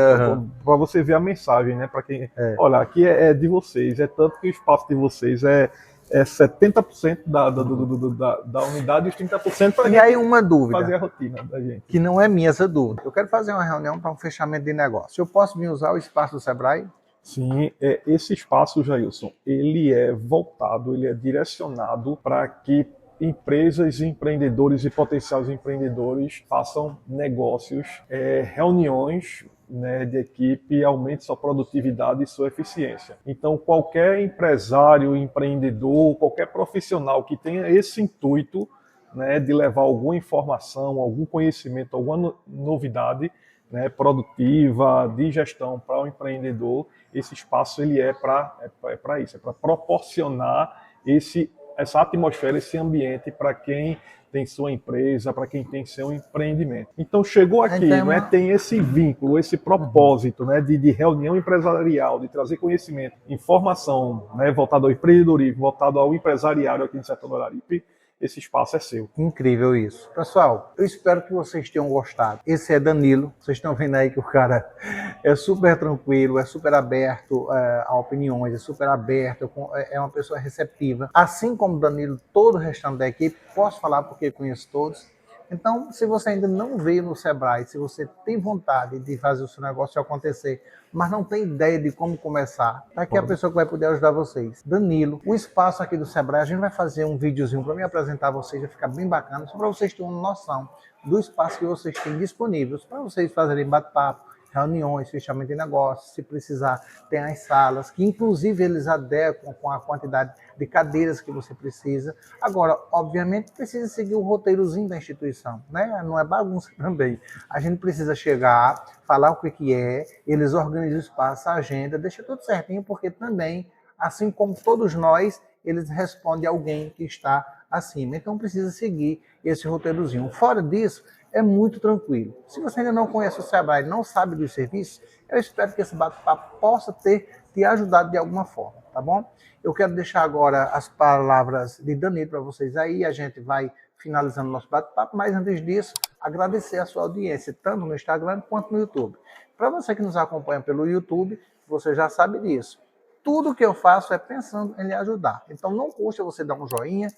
B: Para você ver a mensagem, né? Para quem, olha, aqui é de vocês, é tanto que o espaço de vocês é 70% da unidade e os 30% para
A: E aí uma dúvida,
B: fazer a rotina da gente.
A: Que não é minha essa dúvida. Eu quero fazer uma reunião para um fechamento de negócio. Eu posso vir usar o espaço do Sebrae?
B: Sim, esse espaço, Jailson, ele é voltado, ele é direcionado para que empresas, empreendedores e potenciais empreendedores façam negócios, reuniões, né, de equipe, aumente sua produtividade e sua eficiência. Então, qualquer empresário, empreendedor, qualquer profissional que tenha esse intuito, né, de levar alguma informação, algum conhecimento, alguma novidade, né, produtiva, de gestão para o empreendedor, esse espaço ele é para isso, é para proporcionar essa atmosfera, esse ambiente para quem tem sua empresa, para quem tem seu empreendimento. Então chegou aqui, né, tem esse vínculo, esse propósito, né, de reunião empresarial, de trazer conhecimento, informação, né, voltado ao empreendedorismo, voltado ao empresariado aqui em Sertão do Araripe. Esse espaço é seu.
A: Incrível isso. Pessoal, eu espero que vocês tenham gostado. Esse é Danilo. Vocês estão vendo aí que o cara é super tranquilo, é super aberto a opiniões, é super aberto, é uma pessoa receptiva. Assim como Danilo, todo o restante da equipe, posso falar porque conheço todos. Então, se você ainda não veio no Sebrae, se você tem vontade de fazer o seu negócio acontecer, mas não tem ideia de como começar, tá aqui a pessoa que vai poder ajudar vocês. Danilo, o espaço aqui do Sebrae, a gente vai fazer um videozinho para me apresentar a vocês, vai ficar bem bacana, só para vocês terem uma noção do espaço que vocês têm disponíveis, para vocês fazerem bate-papo, reuniões, fechamento de negócios, se precisar, tem as salas, que inclusive eles adequam com a quantidade de cadeiras que você precisa. Agora, obviamente, precisa seguir o roteirozinho da instituição, né? Não é bagunça também. A gente precisa chegar, falar o que é, eles organizam o espaço, a agenda, deixa tudo certinho, porque também, assim como todos nós, eles respondem a alguém que está acima. Então, precisa seguir esse roteirozinho. Fora disso, é muito tranquilo. Se você ainda não conhece o Sebrae, não sabe dos serviços, eu espero que esse bate-papo possa ter te ajudado de alguma forma, tá bom? Eu quero deixar agora as palavras de Danilo para vocês aí, a gente vai finalizando nosso bate-papo, mas antes disso, agradecer a sua audiência, tanto no Instagram quanto no YouTube. Para você que nos acompanha pelo YouTube, você já sabe disso. Tudo que eu faço é pensando em lhe ajudar. Então não custa você dar um joinha,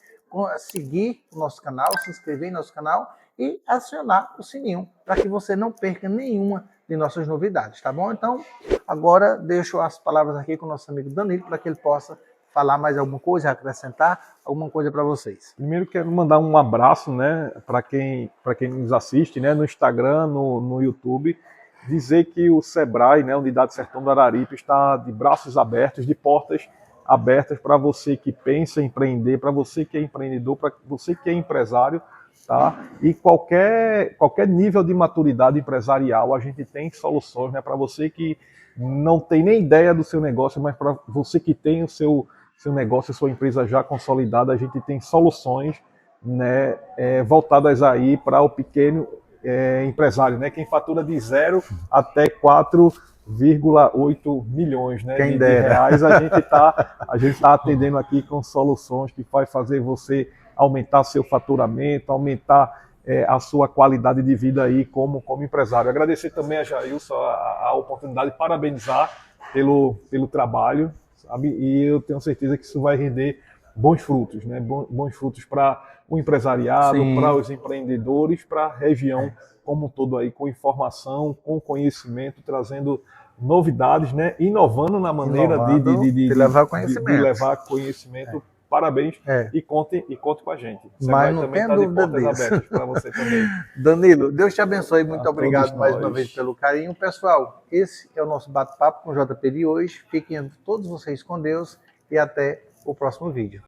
A: seguir o nosso canal, se inscrever em nosso canal e acionar o sininho, para que você não perca nenhuma de nossas novidades, tá bom? Então, agora deixo as palavras aqui com o nosso amigo Danilo, para que ele possa falar mais alguma coisa, acrescentar alguma coisa para vocês.
B: Primeiro quero mandar um abraço, né, para quem nos assiste, né, no Instagram, no YouTube, dizer que o Sebrae, né, Unidade Sertão do Araripe, está de braços abertos, de portas abertas para você que pensa em empreender, para você que é empreendedor, para você que é empresário, tá? E qualquer nível de maturidade empresarial, a gente tem soluções, né, para você que não tem nem ideia do seu negócio, mas para você que tem o seu negócio, sua empresa já consolidada, a gente tem soluções, né, voltadas aí para o pequeno empresário, né, quem fatura de 0 até 4,8 milhões, né, de reais. A gente tá atendendo aqui com soluções que vai fazer você aumentar seu faturamento, aumentar a sua qualidade de vida aí como empresário. Agradecer também a Jailson a oportunidade, parabenizar pelo trabalho, sabe? E eu tenho certeza que isso vai render bons frutos, né? Bons frutos para o empresariado, para os empreendedores, para a região como um todo aí, com informação, com conhecimento, trazendo novidades, né? Inovando na maneira de levar conhecimento parabéns
A: É.
B: e conte com a gente. O
A: Mas
B: Sebrae
A: não
B: também
A: tenha
B: está de
A: dúvida
B: portas
A: disso.
B: abertas para você também.
A: Danilo, Deus te abençoe. Muito
B: A
A: obrigado
B: todos
A: mais uma
B: nós.
A: vez pelo carinho. Pessoal, esse é o nosso bate-papo com o JP de hoje. Fiquem todos vocês com Deus e até o próximo vídeo.